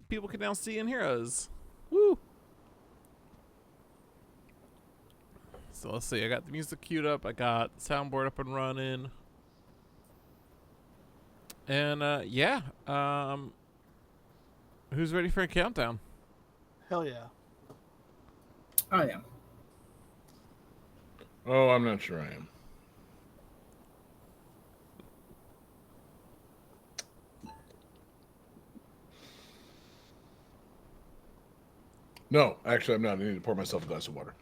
people can now see and hear us. Woo! So let's see. I got the music queued up. I got the soundboard up and running. And yeah. Who's ready for a countdown? Hell yeah. I am. Oh, I'm not sure I am. No, actually, I'm not. I need to pour myself a glass of water.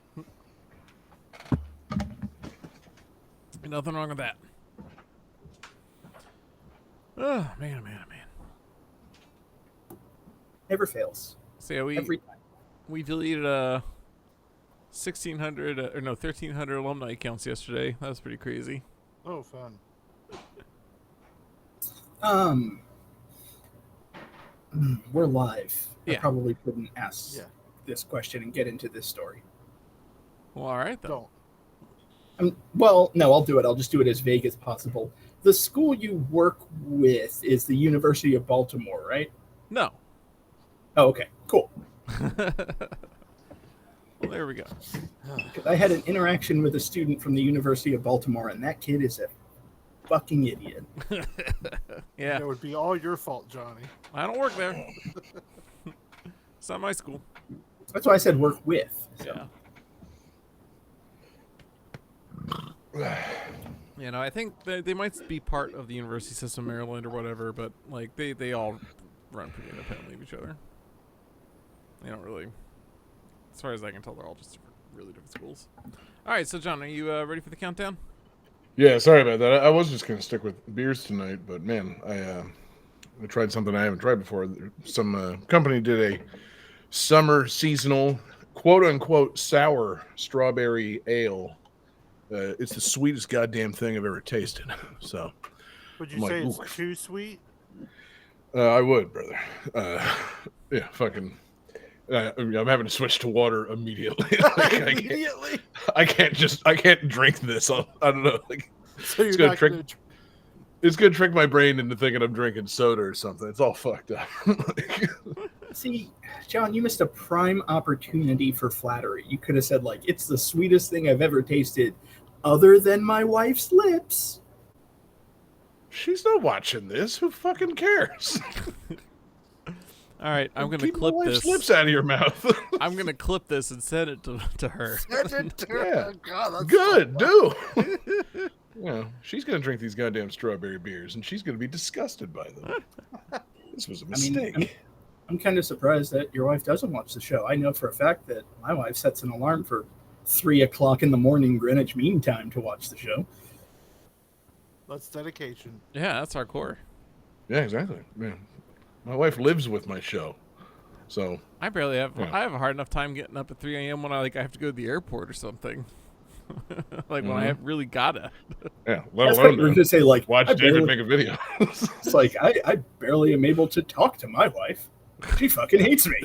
Nothing wrong with that. Oh, man, man, man. Never fails. So yeah, Every time. we deleted 1,300 alumni accounts yesterday. That was pretty crazy. Oh, fun. We're live. I Yeah. probably couldn't ask Yeah. this question and get into this story. Well, all right, then. Don't. Well, no, I'll do it. I'll just do it as vague as possible. The school you work with is the University of Baltimore, right? No. Oh, okay. Cool. Well, there we go. Because I had an interaction with a student from the University of Baltimore, and that kid is a fucking idiot. Yeah. It would be all your fault, Johnny. I don't work there. It's not my school. That's why I said work with. So. Yeah. You know, I think they might be part of the university system, Maryland or whatever, but like they all run pretty independently of each other. They don't really, as far as I can tell, they're all just really different schools. All right, so John, are you ready for the countdown? Yeah, sorry about that. I was just going to stick with beers tonight, but man, I tried something I haven't tried before. Some company did a summer seasonal, quote-unquote, sour strawberry ale. It's the sweetest goddamn thing I've ever tasted. So, Would you I'm say like, it's too sweet? I would, brother. Yeah, fucking. I'm having to switch to water immediately. Like, Immediately? I can't drink this. I don't know. Like, So you're it's gonna not trick. gonna It's gonna trick my brain into thinking I'm drinking soda or something. It's all fucked up. Like, See, John, you missed a prime opportunity for flattery. You could have said, like, it's the sweetest thing I've ever tasted, other than my wife's lips. she's not watching this. Who fucking cares? All right, I'm gonna Keep clip my wife's this. lips out of your mouth. I'm gonna clip this and send it to her. Yeah. God, that's Good, so do. Yeah, she's gonna drink these goddamn strawberry beers, and she's gonna be disgusted by them. This was a mistake. I'm kind of surprised that your wife doesn't watch the show. I know for a fact that my wife sets an alarm for 3 o'clock in the morning Greenwich Mean Time to watch the show. That's dedication. Yeah, that's hardcore. Yeah, exactly. Man, my wife lives with my show, so I barely have. Yeah. I have a hard enough time getting up at 3 a.m. when I have to go to the airport or something. Like when I have really gotta. yeah. Let That's what alone we're going to say, like, watch I David barely, make a video. it's like, I barely am able to talk to my wife. She fucking hates me.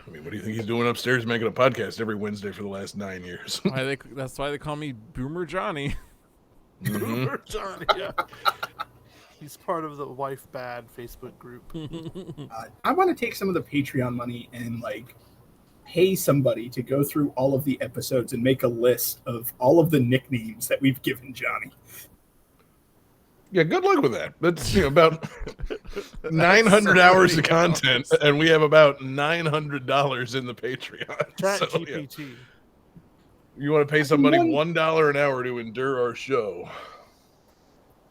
I mean, what do you think he's doing upstairs making a podcast every Wednesday for the last 9 years? That's why they call me Boomer Johnny. Boomer Johnny, yeah. He's part of the Wife Bad Facebook group. I want to take some of the Patreon money and, like, pay somebody to go through all of the episodes and make a list of all of the nicknames that we've given Johnny. Yeah, good luck with that. That's about 900 hours of content, and we have about $900 in the Patreon. Chat So, yeah. GPT. You want to pay somebody $1 an hour to endure our show?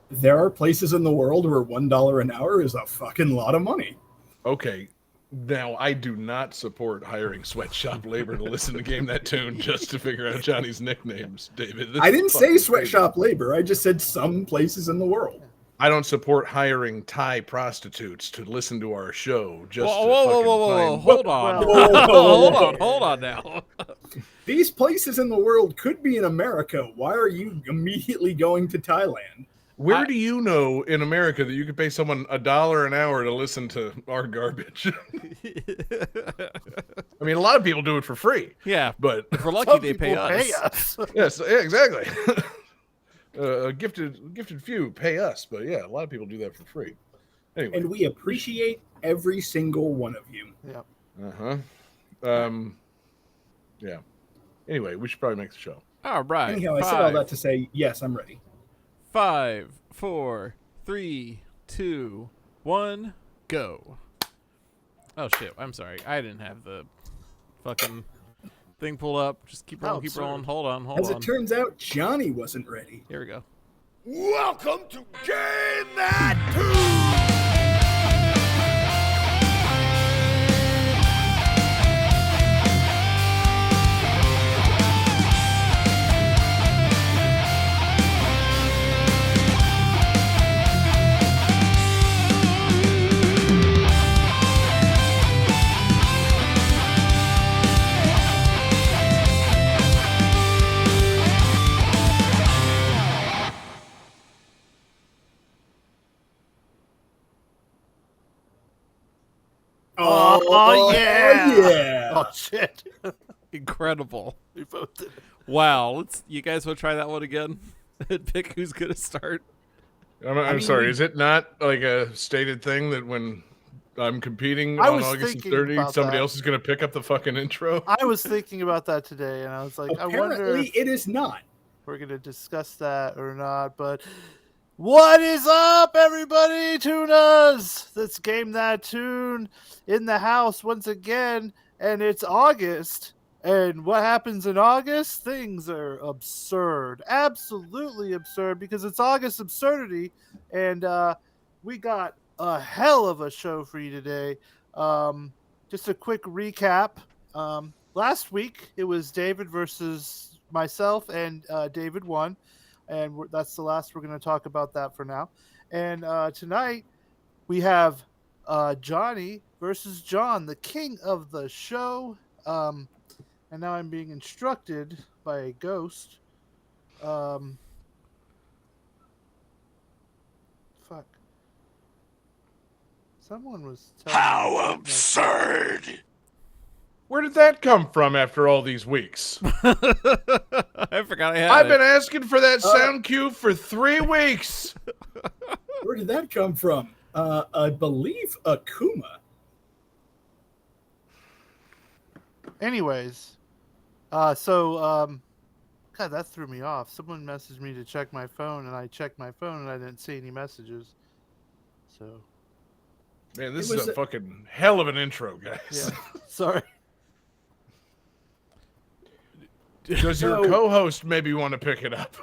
There are places in the world where $1 an hour is a fucking lot of money. Okay, now I do not support hiring sweatshop labor to listen to Game That Tune just to figure out Johnny's nicknames, David. This I is didn't say fucking sweatshop labor. I just said some places in the world. I don't support hiring Thai prostitutes to listen to our show just Whoa, to whoa, fucking whoa, whoa, find... hold on. Well, hold on now. These places in the world could be in America. Why are you immediately going to Thailand? Where do you know in America that you could pay someone $1 an hour to listen to our garbage? I mean, a lot of people do it for free. Yeah, But if we're lucky, Some they people pay us. pay us. yes, yeah, exactly. A gifted few pay us, but yeah, a lot of people do that for free. Anyway, And we appreciate every single one of you. Yep. Yeah. Anyway, we should probably make the show. All right. Anyhow, I said all that to say, yes, I'm ready. 5, 4, 3, 2, 1, go. Oh shit! I'm sorry. I didn't have the fucking thing pulled up. Just keep rolling, keep rolling. Hold on, hold on. As it turns out, Johnny wasn't ready. Here we go. Welcome to Game That Tune! Oh, yeah. Yeah. Oh, shit. Incredible. We both did. Wow. You guys want to try that one again? And pick who's gonna start. I'm sorry. Is it not like a stated thing that when I'm competing I on was August thinking 30th, about somebody that. else is going to pick up the fucking intro? I was thinking about that today, and I was like, I wonder Apparently, if it is not. we're going to discuss that or not. But what is up, everybody? Tunas! Let's Game That Tune in the house once again, and it's August. And what happens in August? Things are absurd. Absolutely absurd, because it's August absurdity. And we got a hell of a show for you today. Just a quick recap. Last week, it was David versus myself, and David won. And that's the last we're going to talk about that for now. And tonight, we have Johnny versus John, the king of the show. And now I'm being instructed by a ghost. Fuck. Someone was telling me How absurd! Where did that come from after all these weeks? I forgot I had I've it. been asking for that sound cue for 3 weeks. Where did that come from? I believe Akuma. Anyways, God, that threw me off. Someone messaged me to check my phone, and I checked my phone, and I didn't see any messages. So, Man, this It is was a a- fucking hell of an intro, guys. yeah, sorry. Does your So- co-host maybe want to pick it up?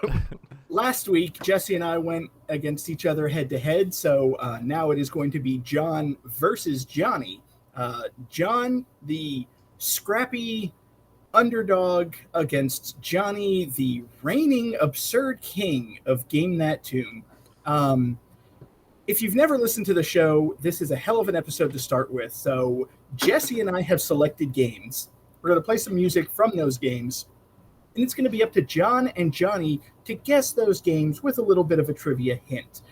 Last week, Jesse and I went against each other head-to-head, so now it is going to be John versus Johnny. John, the scrappy underdog, against Johnny, the reigning absurd king of Game That Tune. If you've never listened to the show, this is a hell of an episode to start with. So Jesse and I have selected games. We're going to play some music from those games, and it's going to be up to John and Johnny to guess those games with a little bit of a trivia hint.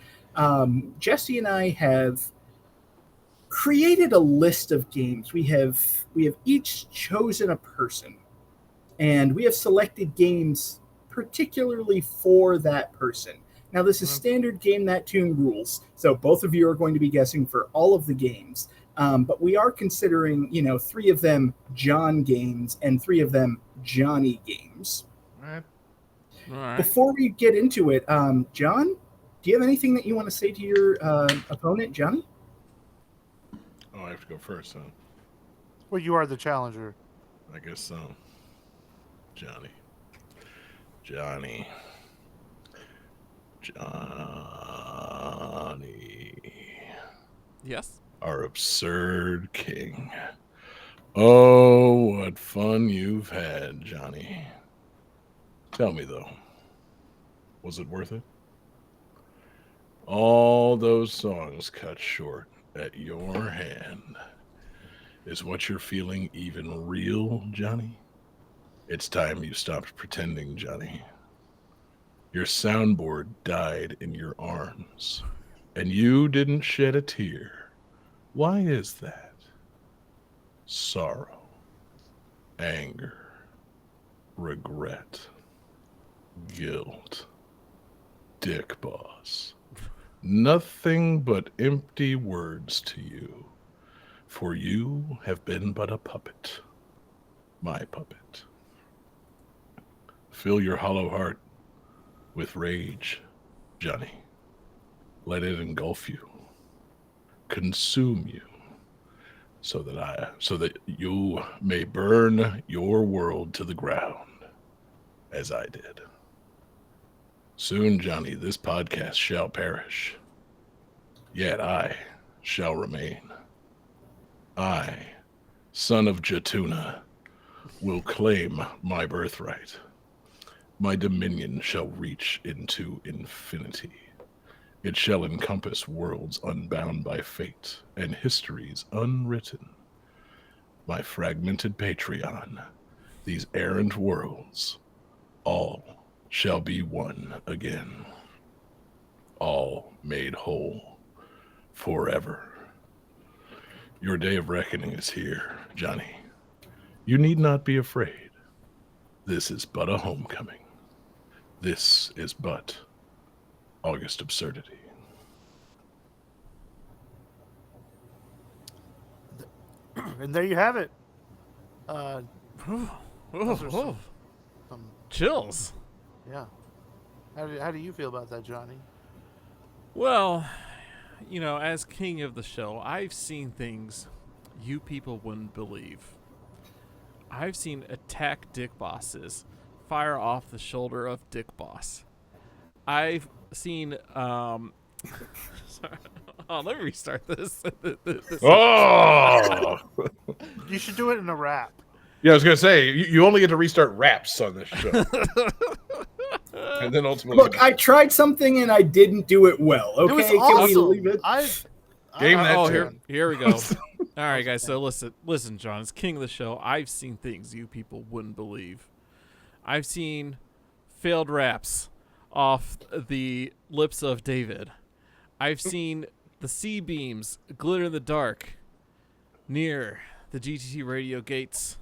Jesse and I have created a list of games. We have each chosen a person, and we have selected games particularly for that person. Now, this is standard Game That Tune rules, so both of you are going to be guessing for all of the games. But we are considering, 3 of them John games and 3 of them Johnny games. All right. Before we get into it, John, do you have anything that you want to say to your opponent, Johnny? Oh, I have to go first, huh? Well, you are the challenger. I guess so. Johnny. Johnny. Yes. Our absurd king. Oh, what fun you've had, Johnny. Tell me, though, was it worth it? All those songs cut short at your hand. Is what you're feeling even real, Johnny? It's time you stopped pretending, Johnny. Your soundboard died in your arms, and you didn't shed a tear. Why is that? Sorrow, anger, regret, guilt, dick boss. Nothing but empty words to you. For you have been but a puppet, my puppet. Fill your hollow heart with rage, Johnny. Let it engulf you, consume you, so that you may burn your world to the ground, as I did. Soon, Johnny, this podcast shall perish, yet I shall remain. I, son of Jatuna, will claim my birthright. My dominion shall reach into infinity. It shall encompass worlds unbound by fate and histories unwritten. My fragmented Patreon, these errant worlds, all shall be one again. All made whole forever. Your day of reckoning is here, Johnny. You need not be afraid. This is but a homecoming. This is but August absurdity. And there you have it. Oh, Those are oh, some- chills. yeah. How do you feel about that, Johnny? Well, you know, as king of the show, I've seen things you people wouldn't believe. I've seen attack dick bosses fire off the shoulder of dick boss. I've seen sorry. Oh, let me restart this. Oh! You should do it in a rap. Yeah, I was going to say, you only get to restart raps on this show. And then ultimately... Look, I tried something and I didn't do it well. Okay, It was can we awesome. leave it? Game that Oh, tune. here we go. All right, guys. So listen, John. As king of the show, I've seen things you people wouldn't believe. I've seen failed raps off the lips of David. I've seen the sea beams glitter in the dark near the GTT radio gates.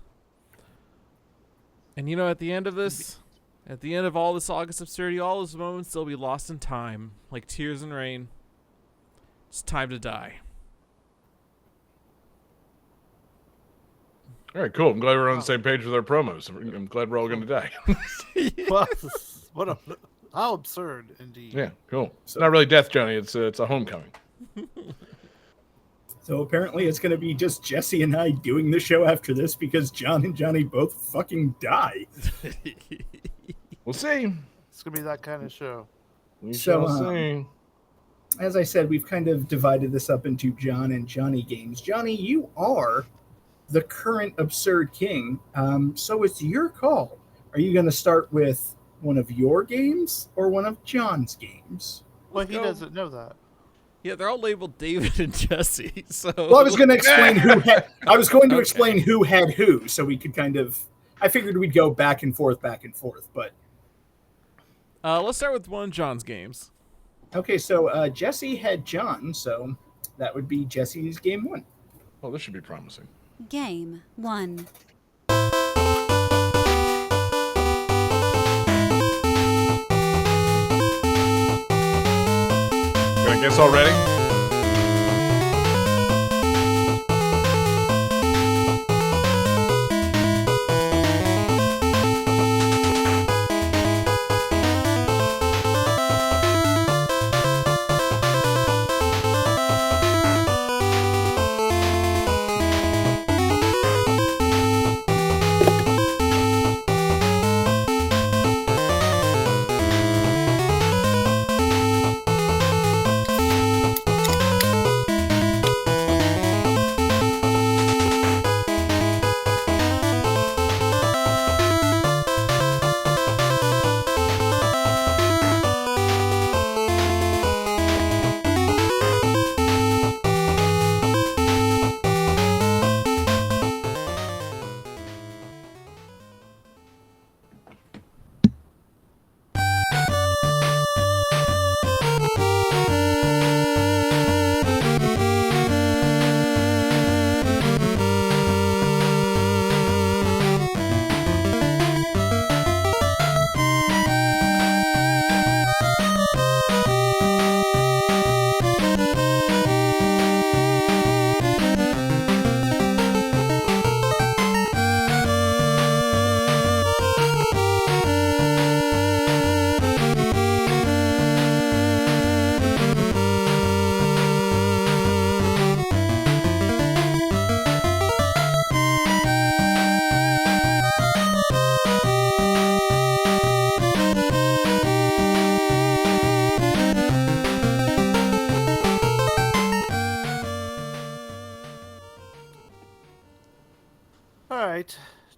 And you know, at the end of this, at the end of all this August absurdity, all those moments, they'll be lost in time, like tears in rain. It's time to die. All right, cool. I'm glad we're on the same page with our promos. I'm glad we're all going to die. Well, how absurd, indeed. Yeah, cool. It's not really death, Johnny. It's a homecoming. So apparently it's going to be just Jesse and I doing the show after this because John and Johnny both fucking die. We'll see. It's gonna be that kind of show. We So, shall see. As I said, we've kind of divided this up into John and Johnny games. Johnny, you are the current Absurd King, so it's your call. Are you going to start with one of your games or one of John's games? Well, he go. doesn't know that. Yeah, they're all labeled David and Jesse. So Well, I was going to explain who had. I was going to explain who had who, so we could kind of. I figured we'd go back and forth, but. let's start with one of John's games. Okay, so Jesse had John, so that would be Jesse's game one. Oh, this should be promising. Game 1. Gonna guess already?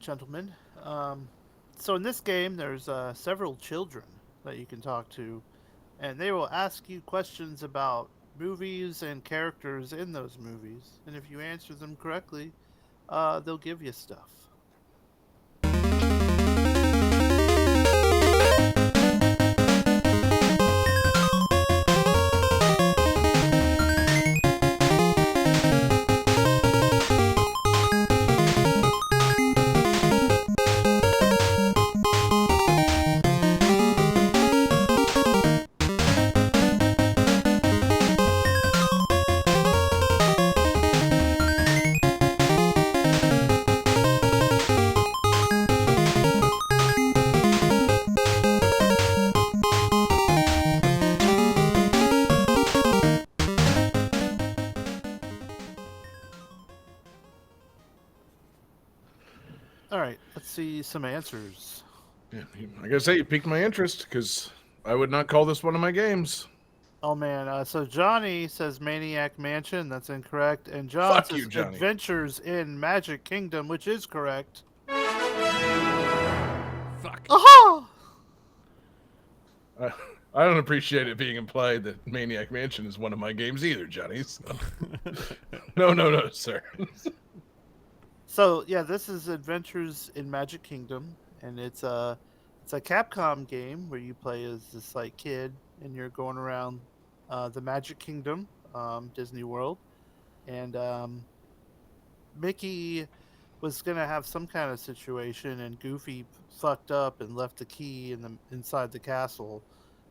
gentlemen. So in this game, there's several children that you can talk to, and they will ask you questions about movies and characters in those movies. And if you answer them correctly, they'll give you stuff. All right, let's see some answers. Yeah, I gotta say, you piqued my interest because I would not call this one of my games. Oh man, so Johnny says Maniac Mansion, that's incorrect, and John Fuck says you, Johnny. Adventures in Magic Kingdom, which is correct. Fuck. Aha! I don't appreciate it being implied that Maniac Mansion is one of my games either, Johnny. So. No, sir. So yeah, this is Adventures in Magic Kingdom, and it's a Capcom game where you play as this like kid, and you're going around the Magic Kingdom, Disney World, and Mickey was gonna have some kind of situation, and Goofy fucked up and left the key inside the castle,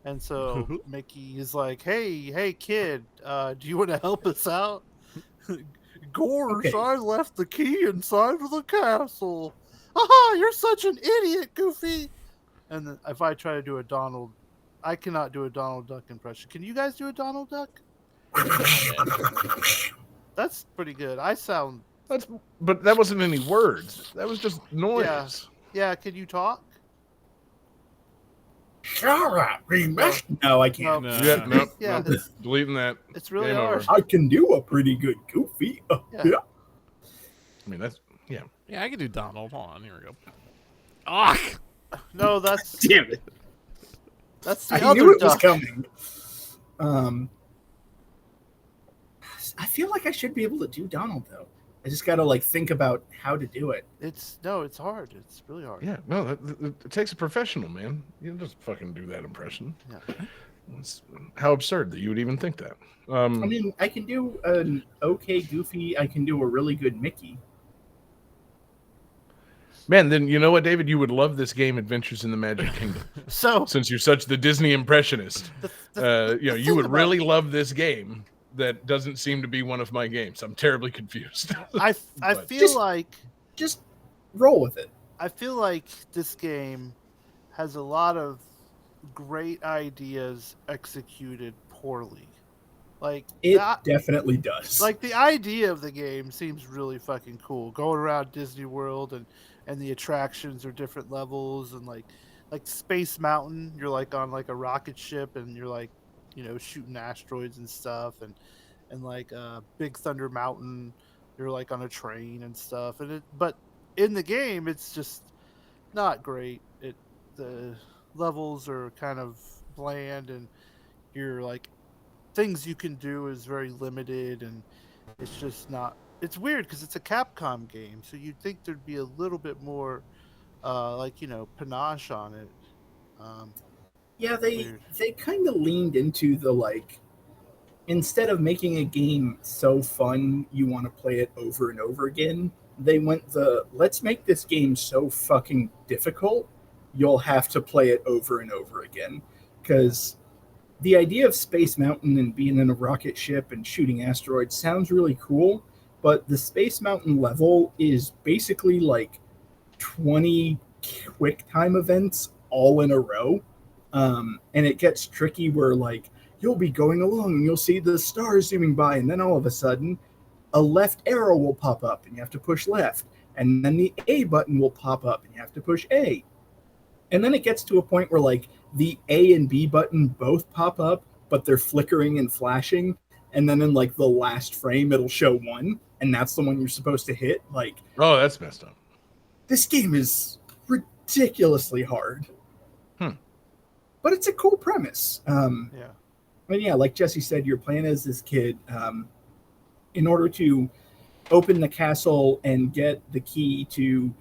and so Mickey is like, "Hey, kid, do you want to help us out?" Gorge, Okay. I left the key inside of the castle. Aha, you're such an idiot, Goofy. And then if I try to do I cannot do a Donald Duck impression. Can you guys do a Donald Duck? That's pretty good. But that wasn't any words. That was just noise. Yeah, can you talk? Shut up, Remus. No, I can't. No. Yeah, nope. Yeah, nope. Deleting that. It's really Game hard. over. I can do a pretty good Goofy. Yeah. Yeah. I mean, that's yeah. Yeah, I can do Donald. Hold on, here we go. Ah! No, that's Damn it. the I other knew it was duck. coming. I feel like I should be able to do Donald though. I just gotta like think about how to do it. It's hard. It's really hard. Yeah, no, it takes a professional, man. You don't just fucking do that impression. Yeah. How absurd that you would even think that. I mean, I can do an okay Goofy. I can do a really good Mickey. Man, then you know what, David? You would love this game, Adventures in the Magic Kingdom, So since you're such the Disney impressionist. You thing would about- really love this game. That doesn't seem to be one of my games. I'm terribly confused. I But- feel Just- like Just roll with it. this game has a lot of great ideas executed poorly. Like It the, definitely does. like the idea of the game seems really fucking cool. Going around Disney World and the attractions are different levels, and like Space Mountain, you're like on like a rocket ship and you're like, you know, shooting asteroids and stuff, and like Big Thunder Mountain, you're like on a train and stuff, but in the game it's just not great. The levels are kind of bland, and you're like things you can do is very limited, and it's just not. It's weird because it's a Capcom game, so you'd think there'd be a little bit more like, you know, panache on it. Yeah, they Weird. kind of leaned into the like, instead of making a game so fun you want to play it over and over again, they went let's make this game so fucking difficult you'll have to play it over and over again. Because the idea of Space Mountain and being in a rocket ship and shooting asteroids sounds really cool, but the Space Mountain level is basically like 20 quick time events all in a row. And it gets tricky where like you'll be going along and you'll see the stars zooming by, and then all of a sudden a left arrow will pop up and you have to push left, and then the A button will pop up and you have to push A. And then it gets to a point where like the A and B button both pop up, but they're flickering and flashing, and then in like the last frame it'll show one, and that's the one you're supposed to hit. Like, Oh, that's messed up. This game is ridiculously hard. Hmm. But it's a cool premise. Yeah. I mean, yeah, like Jesse said, you're playing as this kid. In order to open the castle and get the key to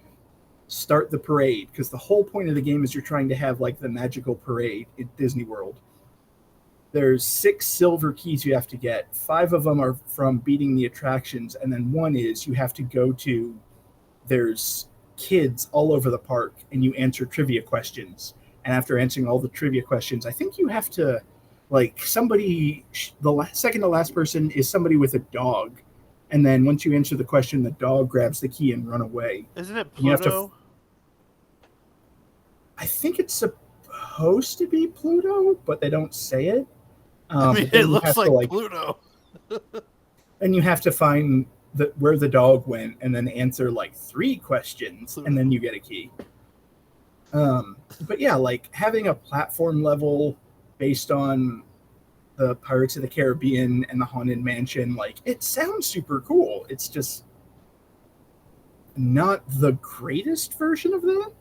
start the parade, because the whole point of the game is you're trying to have like the magical parade at Disney World. There's 6 silver keys you have to get. 5 of them are from beating the attractions, and then 1 is you have to go to, there's kids all over the park, and you answer trivia questions. And after answering all the trivia questions, I think you have to, like, somebody, second to last person is somebody with a dog. And then once you answer the question, the dog grabs the key and run away. Isn't it You have to Pluto? I think it's supposed to be Pluto, but they don't say it. I mean, but then it you looks have to, like Pluto. and you have to find where the dog went and then answer like 3 questions, Pluto. and then you get a key. But yeah, like having a platform level based on the Pirates of the Caribbean and the Haunted Mansion, like it sounds super cool. It's just not the greatest version of that.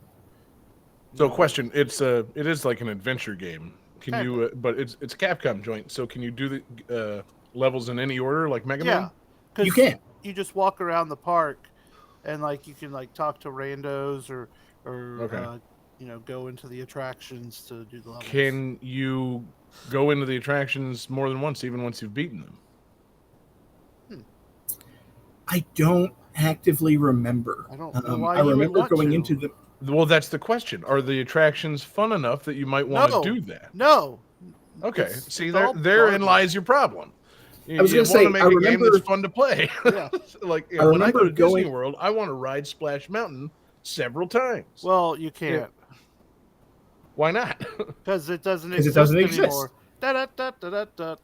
So, question: it is like an adventure game. Can Kinda. you? But it's a Capcom joint. So, can you do the levels in any order, like Mega Man? Yeah. 'Cause You can. You just walk around the park, and like you can like talk to randos or Okay. go into the attractions to do the levels. Can you go into the attractions more than once, even once you've beaten them? I don't actively remember. I don't know why I you would remember want going to. into the. Well, that's the question. Are the attractions fun enough that you might want No. to do that? No. Okay. It's- See, it's all therein garbage. lies your problem. I was You gonna say, wanna make I a game remember- that's fun to play. Yeah. Like I when I go remember to Disney going- World, I want to ride Splash Mountain several times. Well, you can't Why not? because it doesn't 'Cause it exist doesn't exist. anymore. Da-da-da-da-da-da.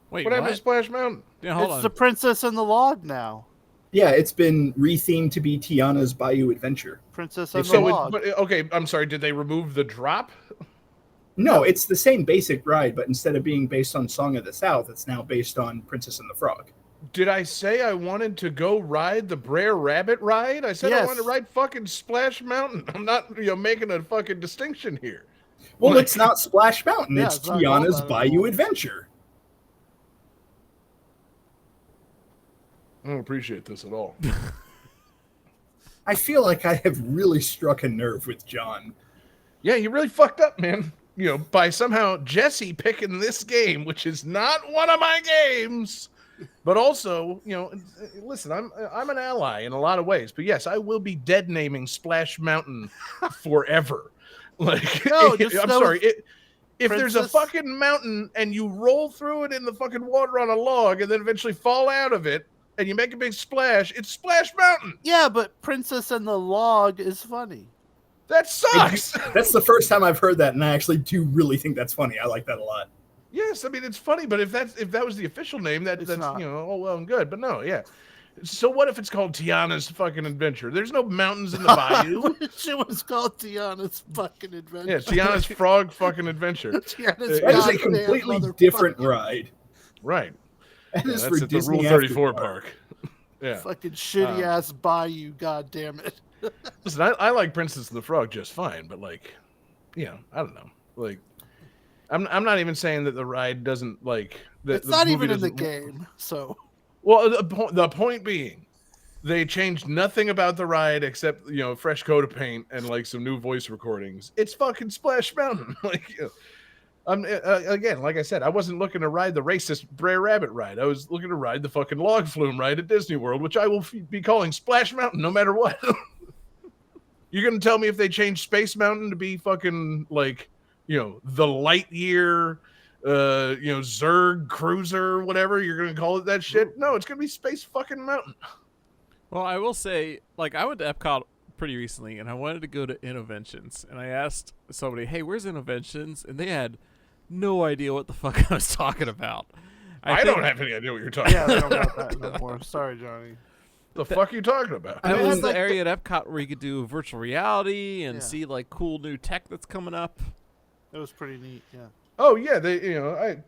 Wait, what happened to what? Splash Mountain? Yeah, hold It's on. the Princess and the Log now. Yeah, it's been rethemed to be Tiana's Bayou Adventure. Princess and the So, Log. okay, I'm sorry. Did they remove the drop? No, it's the same basic ride, but instead of being based on Song of the South, it's now based on Princess and the Frog. Did I say I wanted to go ride the Brer Rabbit ride? I said I Yes. wanted to ride fucking Splash Mountain. I'm not, making a fucking distinction here. Well, Like- it's not Splash Mountain. Yeah, it's it's not Tiana's called that Bayou anymore. Adventure. I don't appreciate this at all. I feel like I have really struck a nerve with John. Yeah, you really fucked up, man. By somehow Jesse picking this game, which is not one of my games, but also, listen, I'm an ally in a lot of ways, but yes, I will be dead naming Splash Mountain forever. Like, No, just I'm know sorry. If there's a Princess- fucking mountain and you roll through it in the fucking water on a log and then eventually fall out of it and you make a big splash, it's Splash Mountain. Yeah, but Princess and the Log is funny. That sucks. That's the first time I've heard that, and I actually do really think that's funny. I like that a lot. Yes, I mean it's funny, but if that was the official name, that's not. all well and good. But no, yeah. So what if it's called Tiana's fucking adventure? There's no mountains in the bayou. It was called Tiana's fucking adventure. Yeah, Tiana's frog fucking adventure. Tiana's That is a goddamn completely motherfucker. different ride. Right. That Yeah, is that's for at the Disney Rule After 34 Dark. park. Yeah. Fucking shitty ass bayou, goddamn it. Listen, I like Princess and the Frog just fine, but like, I don't know. Like, I'm not even saying that the ride doesn't like. It's the not movie even in the doesn't- game, so Well, the point being, they changed nothing about the ride except a fresh coat of paint and like some new voice recordings. It's fucking Splash Mountain. Like, again, like I said, I wasn't looking to ride the racist Brer Rabbit ride. I was looking to ride the fucking log flume ride at Disney World, which I will be calling Splash Mountain no matter what. You're gonna tell me if they change Space Mountain to be fucking like, the Lightyear, Zerg Cruiser, whatever you're gonna call it that shit? No, it's gonna be Space fucking Mountain. Well, I will say, like, I went to Epcot pretty recently, and I wanted to go to Innoventions, and I asked somebody, "Hey, where's Innoventions?" And they had no idea what the fuck I was talking about. I don't have any idea what you're talking yeah, about. they don't got that no more. Sorry, Johnny. The fuck are you talking about? I That mean, was it's the like area at Epcot where you could do virtual reality and Yeah. see like cool new tech that's coming up. It was pretty neat, yeah. Oh yeah,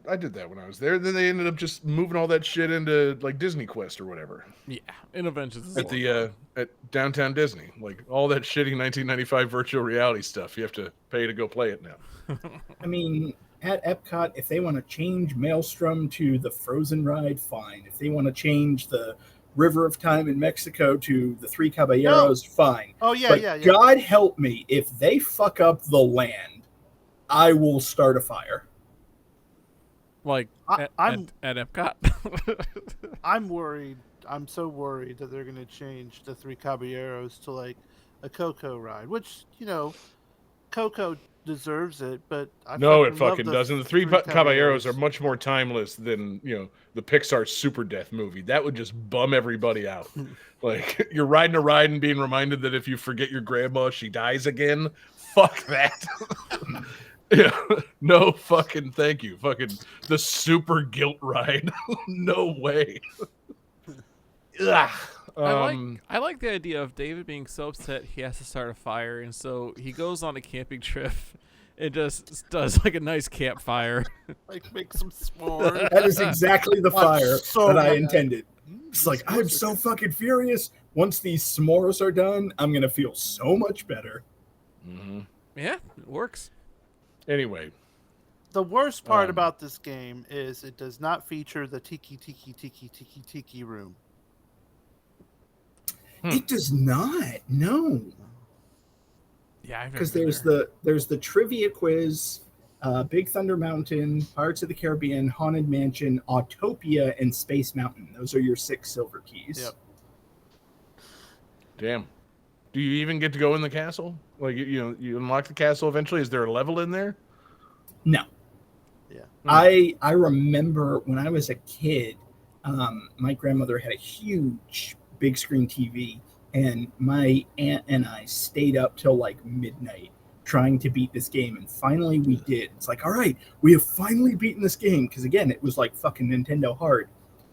I did that when I was there. Then they ended up just moving all that shit into like Disney Quest or whatever Yeah, Interventions is at the at downtown Disney. Like all that shitty 1995 virtual reality stuff. You have to pay to go play it now. I mean, at Epcot, if they want to change Maelstrom to the Frozen ride, fine. If they want to change the River of Time in Mexico to the Three Caballeros, fine. Oh yeah, But yeah. God help me, if they fuck up the land, I will start a fire. like I'm at Epcot. I'm worried. I'm so worried that they're gonna change the Three Caballeros to like a Coco ride, which Coco deserves it, but I No, it love fucking doesn't. The Three Caballeros are much more timeless than the Pixar Super Death movie. That would just bum everybody out. Like you're riding a ride and being reminded that if you forget your grandma, she dies again. Fuck that. Yeah, no fucking thank you. Fucking the super guilt ride. No way. Ugh. I like the idea of David being so upset he has to start a fire, and so he goes on a camping trip and just does like a nice campfire. like make some s'mores. That is exactly the fire so that I mad. intended. It's like, I'm so fucking furious. Once these s'mores are done, I'm going to feel so much better. Mm-hmm. Yeah, it works. Anyway, The worst part about this game is it does not feature the tiki room. It does not. No. Yeah, Because there's the trivia quiz, Big Thunder Mountain, Pirates of the Caribbean, Haunted Mansion, Autopia, and Space Mountain. Those are your 6 silver keys. Yep. damn. Do you even get to go in the castle? Like you unlock the castle eventually? Is there a level in there? No. Yeah. I remember when I was a kid, my grandmother had a huge big screen TV, and my aunt and I stayed up till like midnight trying to beat this game, and finally we did. It's like, all right, we have finally beaten this game, because again, it was like fucking Nintendo hard.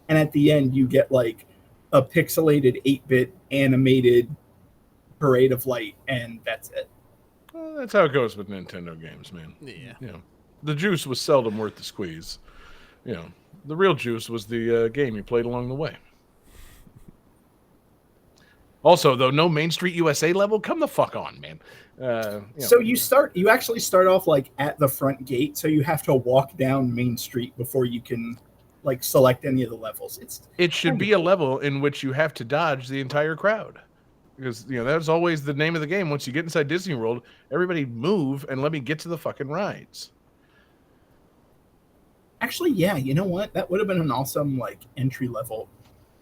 And at the end, you get like a pixelated 8-bit animated parade of light, and that's it. Well, that's how it goes with Nintendo games, man. Yeah. The juice was seldom worth the squeeze. The real juice was the game you played along the way. Also, though, no Main Street USA level. Come the fuck on, man. So you actually start off like at the front gate, so you have to walk down Main Street before you can like select any of the levels. It should be a level in which you have to dodge the entire crowd. Because, that's always the name of the game. Once you get inside Disney World, everybody move and let me get to the fucking rides. Actually, yeah, you know what? That would have been an awesome like entry level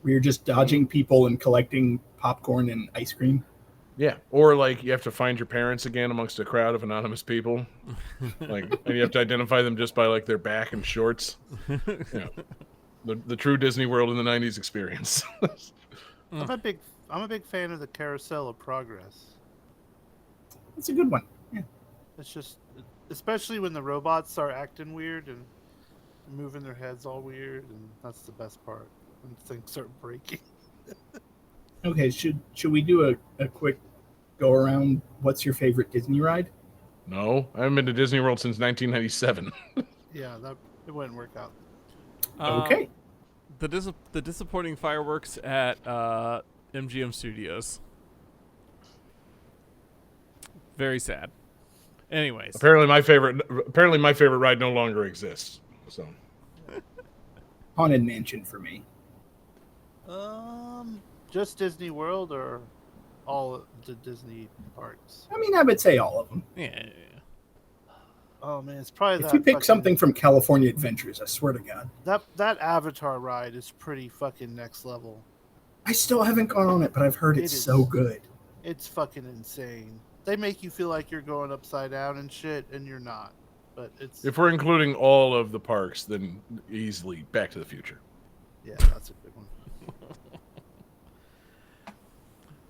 where you're just dodging people and collecting popcorn and ice cream. Yeah, or like you have to find your parents again amongst a crowd of anonymous people, and you have to identify them just by like their back and shorts. The true Disney World in the '90s experience. I'm a big fan of the Carousel of Progress. It's a good one. Yeah. It's just, especially when the robots start acting weird and moving their heads all weird, and that's the best part when things start breaking. Okay, should we do a quick go around? What's your favorite Disney ride? No, I haven't been to Disney World since 1997. Yeah, it wouldn't work out. Okay. The disappointing fireworks at MGM Studios. Very sad. Anyways, Apparently my favorite ride no longer exists. So Haunted Mansion for me. Just Disney World or all of the Disney parks? I mean, I would say all of them. yeah. Oh man, it's probably If that. you pick fucking- something from California Adventures, I swear to God. that Avatar ride is pretty fucking next level. I still haven't gone on it, but I've heard it's It is. so good. It's fucking insane. They make you feel like you're going upside down and shit, and you're not. But it's if we're including all of the parks, then easily Back to the Future. yeah, that's a good one.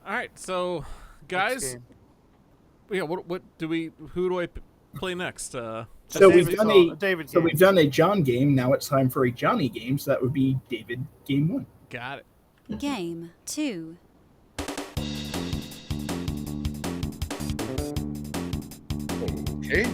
All right, so Next guys, game. yeah. What do we? Who do I play next? So David's we've done all- a David so game. we've done a John game. Now it's time for a Johnny game. So that would be David game 1. Got it. Game 2. Okay.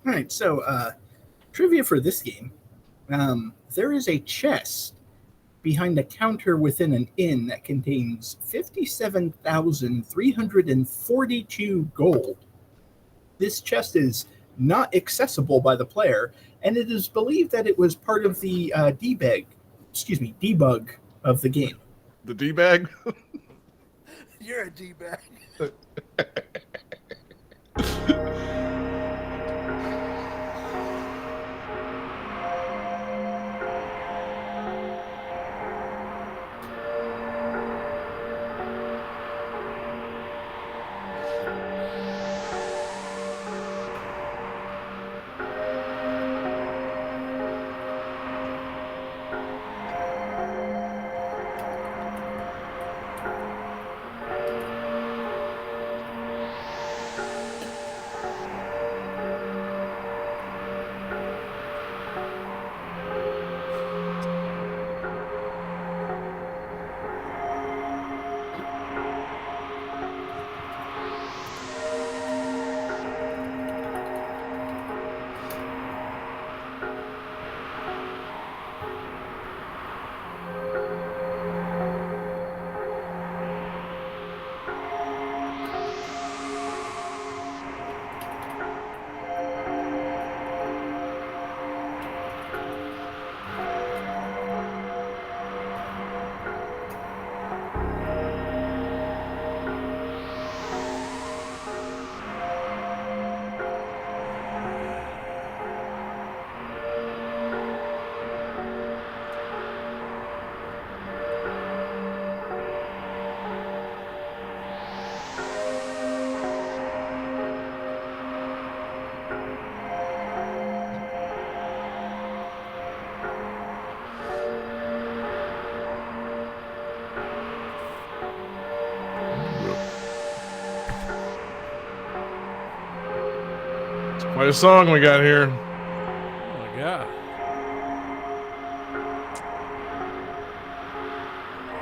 All right, so trivia for this game. There is a chest behind a counter within an inn that contains 57,342 gold. This chest is not accessible by the player, and it is believed that it was part of the debug of the game. The D-bag? You're a D-bag. Quite a song we got here. Oh my god.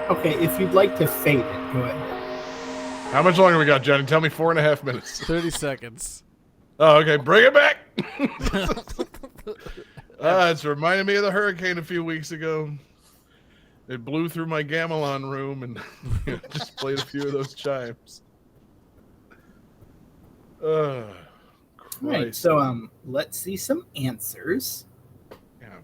Okay, if you'd like to fade it, go ahead. How much longer we got, Johnny? Tell me 4.5 minutes. 30 seconds. Oh, okay. Bring it back. It's reminding me of the hurricane a few weeks ago. It blew through my gamelan room and just played a few of those chimes. Right, Christ. so let's see some answers. Yeah.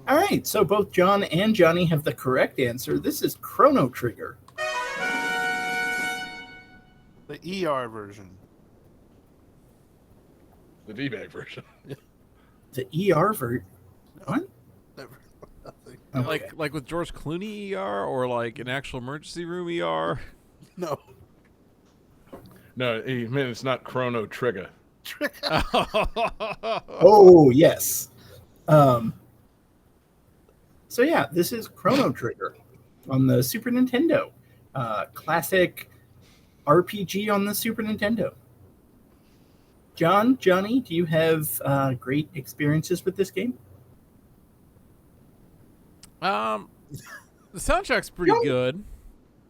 All right, so both John and Johnny have the correct answer. This is Chrono Trigger. The ER version. The D-bag version. The ER version. What? Never. Nothing. Okay. Like with George Clooney ER or like an actual emergency room ER? No. No, man, it's not Chrono Trigger. Oh, yes. So yeah, this is Chrono Trigger on the Super Nintendo. Classic RPG on the Super Nintendo. Johnny, do you have great experiences with this game? The soundtrack's pretty John? good.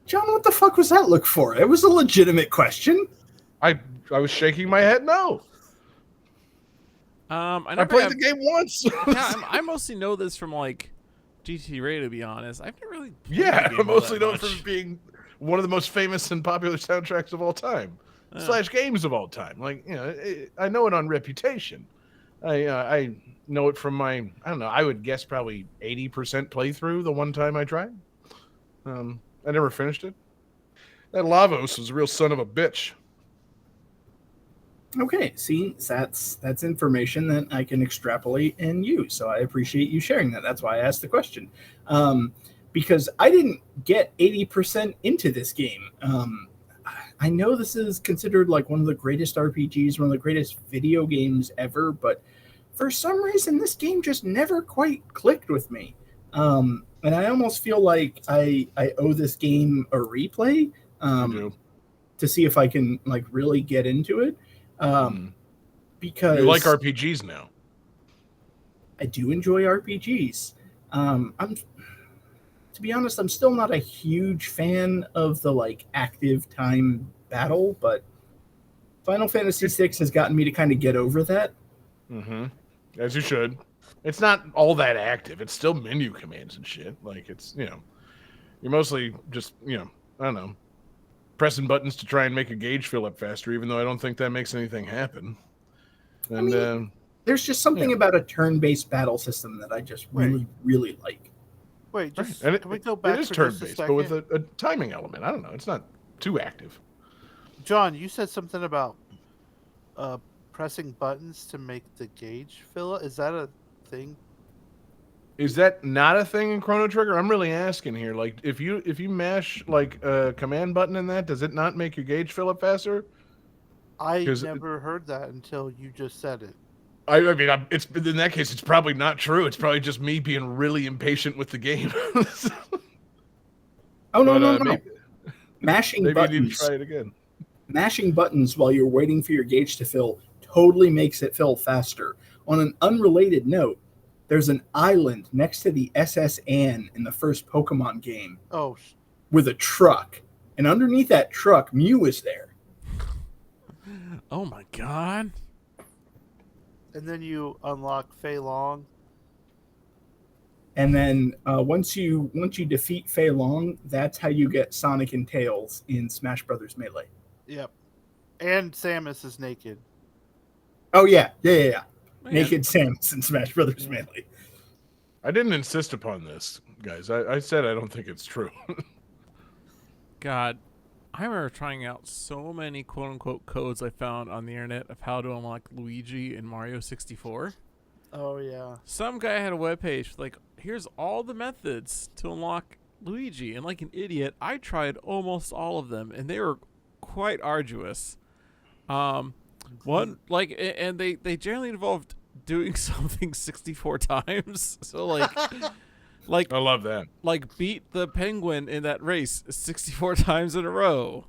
John, what the fuck was that look for? It was a legitimate question. I was shaking my head no. I played the game once. Yeah, I mostly know this from like GTT Radio, to be honest. I've never really played the Yeah, game I all mostly that know it much. for being one of the most famous and popular soundtracks of all time, / games of all time. Like, you know, I know it on reputation. I know it from my, I don't know, I would guess probably 80% playthrough the one time I tried. I never finished it. That Lavos was a real son of a bitch. Okay, see, that's information that I can extrapolate and use. So I appreciate you sharing that. That's why I asked the question, because I didn't get 80% into this game. I know this is considered like one of the greatest RPGs, one of the greatest video games ever, but for some reason, this game just never quite clicked with me. And I almost feel like I owe this game a replay to see if I can like really get into it. Because You like RPGs now. I do enjoy RPGs. To be honest, I'm still not a huge fan of the like active time battle, but Final Fantasy VI has gotten me to kind of get over that. Mm-hmm. As you should. It's not all that active. It's still menu commands and shit. Like, it's, you're mostly just, I don't know, pressing buttons to try and make a gauge fill up faster, even though I don't think that makes anything happen. And, there's just something about a turn-based battle system that I just really, really like. Wait, just and can we go back it is for just a turn-based, second? but with a timing element. I don't know. It's not too active. John, you said something about pressing buttons to make the gauge fill up. Is that a thing? Is that not a thing in Chrono Trigger? I'm really asking here. Like, if you mash like a command button in that, does it not make your gauge fill up faster? I never heard that until you just said it. I mean, it's in that case, it's probably not true. It's probably just me being really impatient with the game. No. Maybe, Mashing maybe buttons. you need to try it again. Mashing buttons while you're waiting for your gauge to fill totally makes it fill faster. On an unrelated note, there's an island next to the SS Anne in the first Pokemon game with a truck. And underneath that truck, Mew is there. Oh my god. And then you unlock Fei Long. And then once you defeat Fei Long, that's how you get Sonic and Tails in Smash Brothers Melee. Yep. And Samus is naked. Oh yeah. Man. Naked Samus in Smash Brothers Melee. I didn't insist upon this, guys. I said I don't think it's true. God, I remember trying out so many quote-unquote codes I found on the internet of how to unlock Luigi in Mario 64. Oh, yeah. Some guy had a webpage with, like, here's all the methods to unlock Luigi. And like an idiot, I tried almost all of them, and they were quite arduous. And they generally involved doing something 64 times. So, like I love that. Like, beat the penguin in that race 64 times in a row.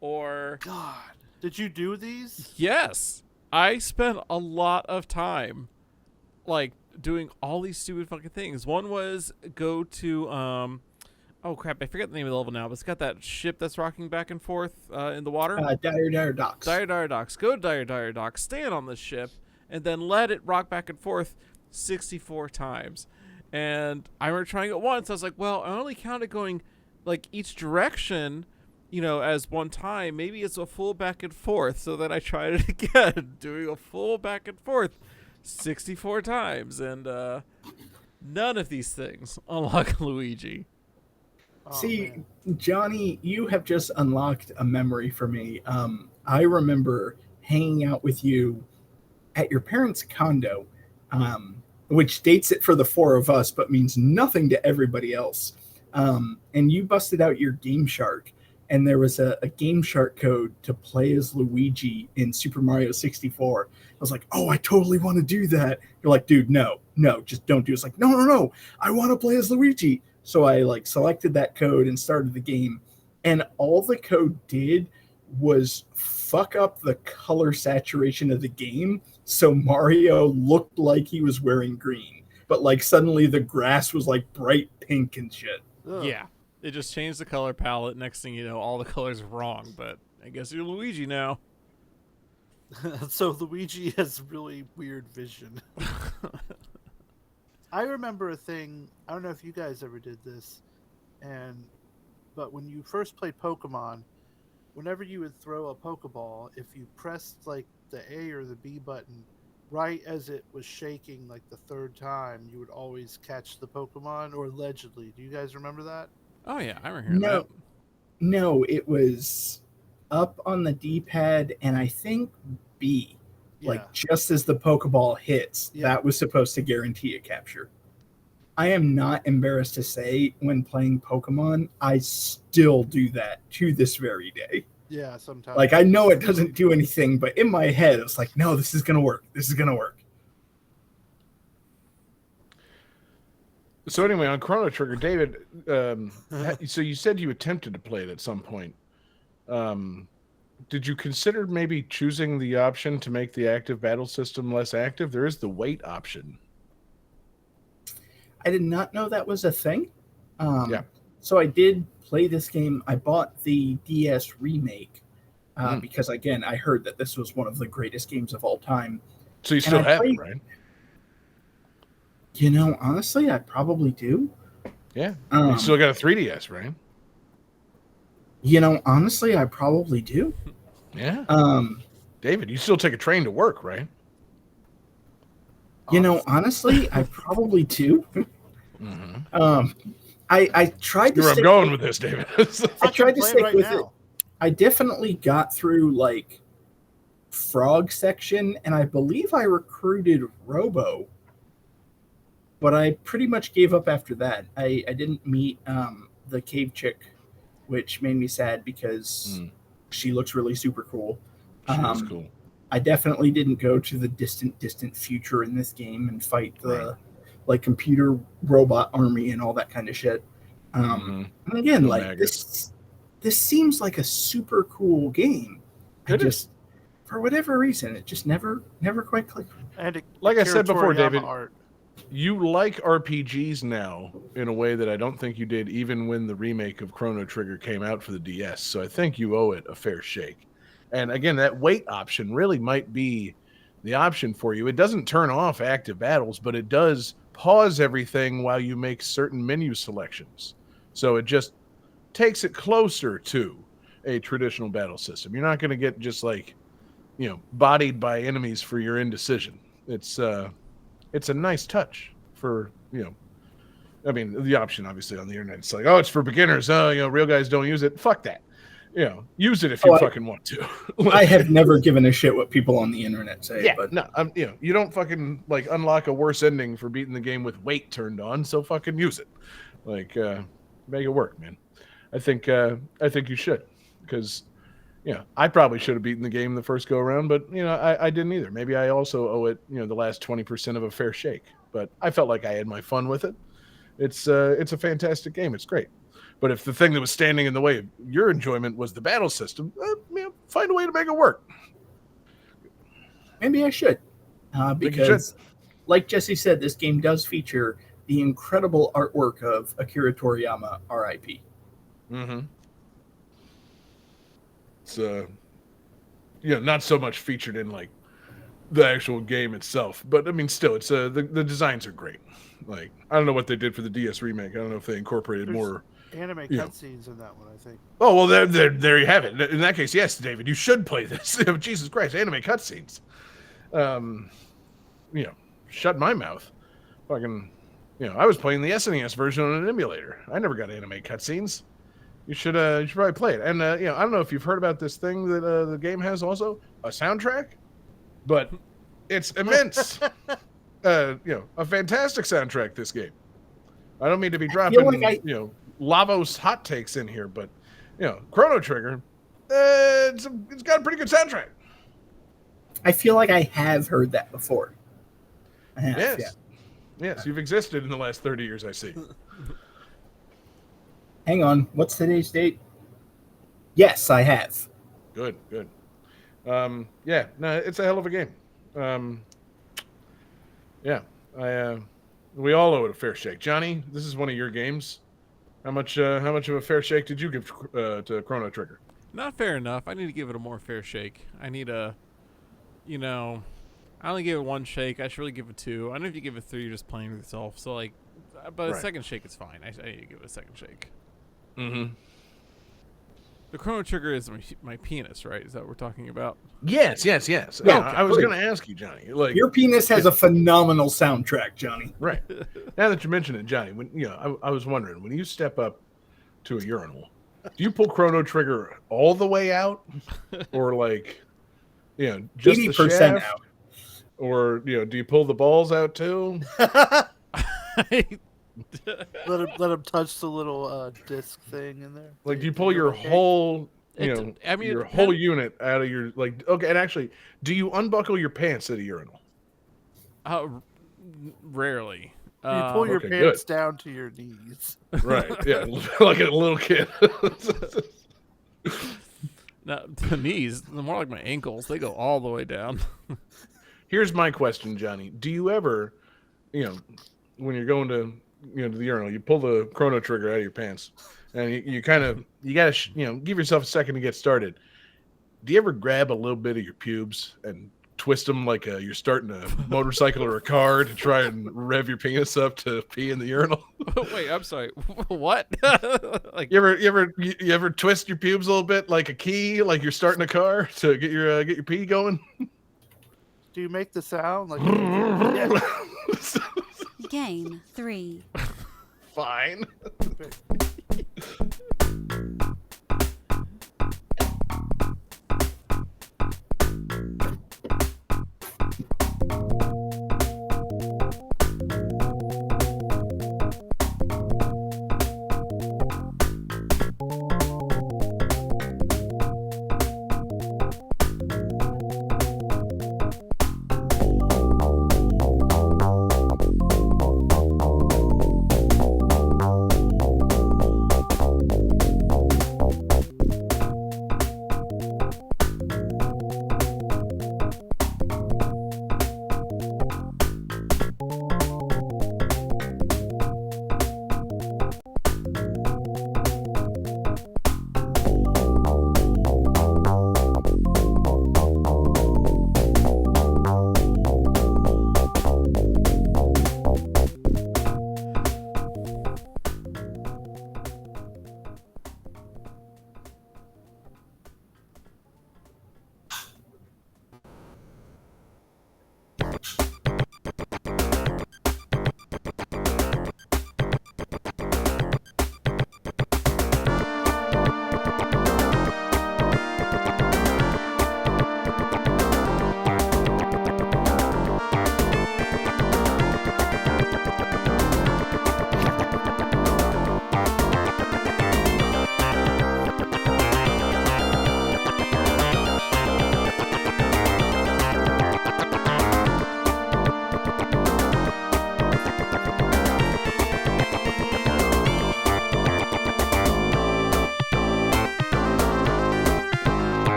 Or... God. Did you do these? Yes. I spent a lot of time, like, doing all these stupid fucking things. One was go to, oh crap, I forget the name of the level now, but it's got that ship that's rocking back and forth in the water. Dire Docks. Dire Docks. Go to Dire Docks, stand on this ship, and then let it rock back and forth 64 times. And I remember trying it once. I was like, well, I only counted going, like, each direction, as one time. Maybe it's a full back and forth. So then I tried it again, doing a full back and forth 64 times. And none of these things unlock Luigi. See, man. Johnny, you have just unlocked a memory for me. I remember hanging out with you at your parents' condo, which dates it for the four of us, but means nothing to everybody else. And you busted out your Game Shark, and there was a Game Shark code to play as Luigi in Super Mario 64. I was like, oh, I totally want to do that. You're like, dude, no, just don't do it. It's like, no, I want to play as Luigi. So I selected that code and started the game. And all the code did was fuck up the color saturation of the game. So Mario looked like he was wearing green, but suddenly the grass was bright pink and shit. Ugh. Yeah. It just changed the color palette. Next thing you know, all the colors are wrong, but I guess you're Luigi now. So Luigi has really weird vision. I remember a thing, I don't know if you guys ever did this, but when you first played Pokemon, whenever you would throw a Pokeball, if you pressed the A or the B button right as it was shaking the third time, you would always catch the Pokemon, or allegedly. Do you guys remember that? Oh, yeah. I remember hearing that. No, it was up on the D-pad, and I think B. Yeah. Just as the Pokeball hits, that was supposed to guarantee a capture. I am not embarrassed to say, when playing Pokemon, I still do that to this very day. Yeah, sometimes. I know it doesn't do anything, but in my head, it's like, no, this is going to work. This is going to work. So anyway, on Chrono Trigger, David, so you said you attempted to play it at some point. Did you consider maybe choosing the option to make the active battle system less active? There is the wait option. I did not know that was a thing. Yeah. So I did play this game. I bought the DS remake, because, again, I heard that this was one of the greatest games of all time. So you still I have played- it, right? You know, honestly, I probably do. Yeah. You still got a 3DS, right? You know, honestly, I probably do. Yeah. Um, David, you still take a train to work, right? you know, honestly, I probably do. I tried to Where I'm stick going with, with this, David. I tried to Play it stick right with now. it. I definitely got through like frog section, and I believe I recruited Robo, but I pretty much gave up after that. I didn't meet the cave chick, which made me sad because she looks really super cool. She is cool. I definitely didn't go to the distant future in this game and fight the like computer robot army and all that kind of shit. And again, No like maggots. this seems like a super cool game. It is. For whatever reason, it just never quite clicked. And Like I said before, Toriyama David, art. You like RPGs now in a way that I don't think you did even when the remake of Chrono Trigger came out for the DS. So I think you owe it a fair shake. And again, that wait option really might be the option for you. It doesn't turn off active battles, but it does pause everything while you make certain menu selections. So it just takes it closer to a traditional battle system. You're not going to get just like, bodied by enemies for your indecision. It's a nice touch for, I mean, the option obviously on the internet, it's like, oh, it's for beginners. Oh, real guys don't use it. Fuck that. Use it if you fucking want to. I have never given a shit what people on the internet say. Yeah, but no, you don't fucking like unlock a worse ending for beating the game with weight turned on. So fucking use it, like make it work, man. I think you should, because I probably should have beaten the game the first go around, but I didn't either. Maybe I also owe it the last 20% of a fair shake. But I felt like I had my fun with it. It's a fantastic game. It's great. But if the thing that was standing in the way of your enjoyment was the battle system, find a way to make it work. maybe I should, because, like Jesse said, this game does feature the incredible artwork of Akira Toriyama, R.I.P. Mm-hmm. It's not so much featured in like the actual game itself, but I mean, still, it's the designs are great. Like, I don't know what they did for the DS remake. I don't know if they incorporated more Anime cutscenes in that one, I think. Oh, well, there you have it. In that case, yes, David, you should play this. Jesus Christ, anime cutscenes. Shut my mouth. Fucking, I was playing the SNES version on an emulator. I never got anime cutscenes. You should probably play it. And I don't know if you've heard about this thing that the game has also, a soundtrack, but it's immense. A fantastic soundtrack. This game. I don't mean to be dropping, Lavos hot takes in here, but Chrono Trigger, it's got a pretty good soundtrack. I feel like I have heard that before. I have, Yes. yeah. Yes, you've existed in the last 30 years, I see. Hang on, what's today's date? Yes, I have. Good. It's a hell of a game. We all owe it a fair shake. Johnny, this is one of your games. How much of a fair shake did you give to Chrono Trigger? Not fair enough. I need to give it a more fair shake. I need a, I only gave it one shake. I should really give it two. I know if you give it three, you're just playing with yourself. So but a second shake is fine. I need to give it a second shake. Mm-hmm. The Chrono Trigger is my penis, right? Is that what we're talking about? Yes. Yeah, I was going to ask you, Johnny. Like, your penis has a phenomenal soundtrack, Johnny. Right. Now that you mention it, Johnny, when I was wondering, when you step up to a urinal, do you pull Chrono Trigger all the way out, or like, just 80% the shaft? out. Or do you pull the balls out too? Let him touch the little disc thing in there. Like, do you pull your whole, your whole depends. unit out of your Okay, and actually, do you unbuckle your pants at a urinal? Rarely. You pull your Okay, pants down to your knees. Right. Yeah, like a little kid. No, the knees, they're more like my ankles. They go all the way down. Here's my question, Johnny. Do you ever, when you're going to, to the urinal, you pull the Chrono Trigger out of your pants, and you gotta, give yourself a second to get started. do you ever grab a little bit of your pubes and twist them like you're starting a motorcycle or a car to try and rev your penis up to pee in the urinal? Wait, I'm sorry. What? Like, You ever twist your pubes a little bit like a key, like you're starting a car to get your pee going? Do you make the sound like? Yeah. Game 3. Fine.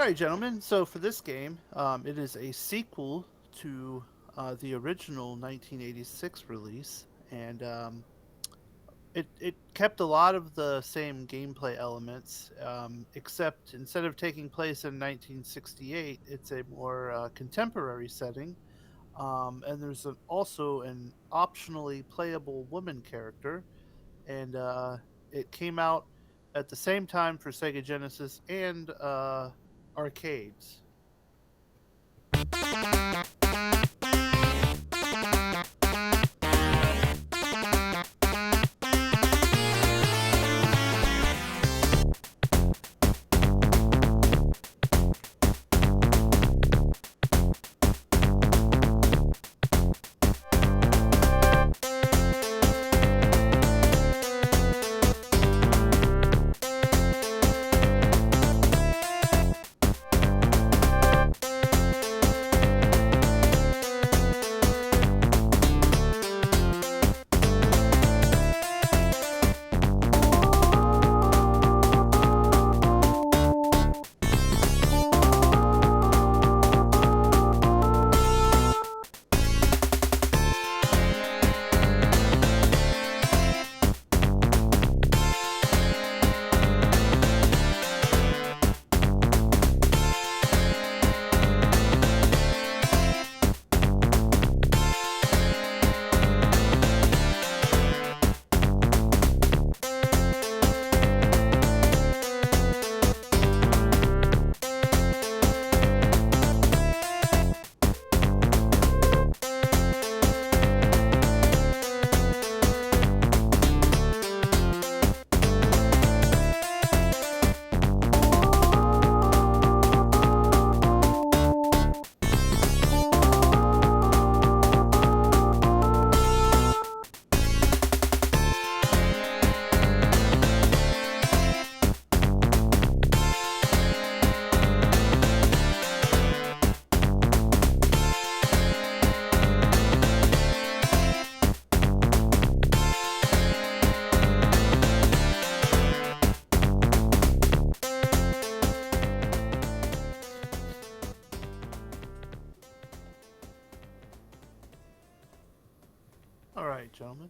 All right, gentlemen. So for this game, it is a sequel to the original 1986 release, and it kept a lot of the same gameplay elements, except instead of taking place in 1968, it's a more contemporary setting, and there's also an optionally playable woman character, and it came out at the same time for Sega Genesis and arcades. All right, gentlemen.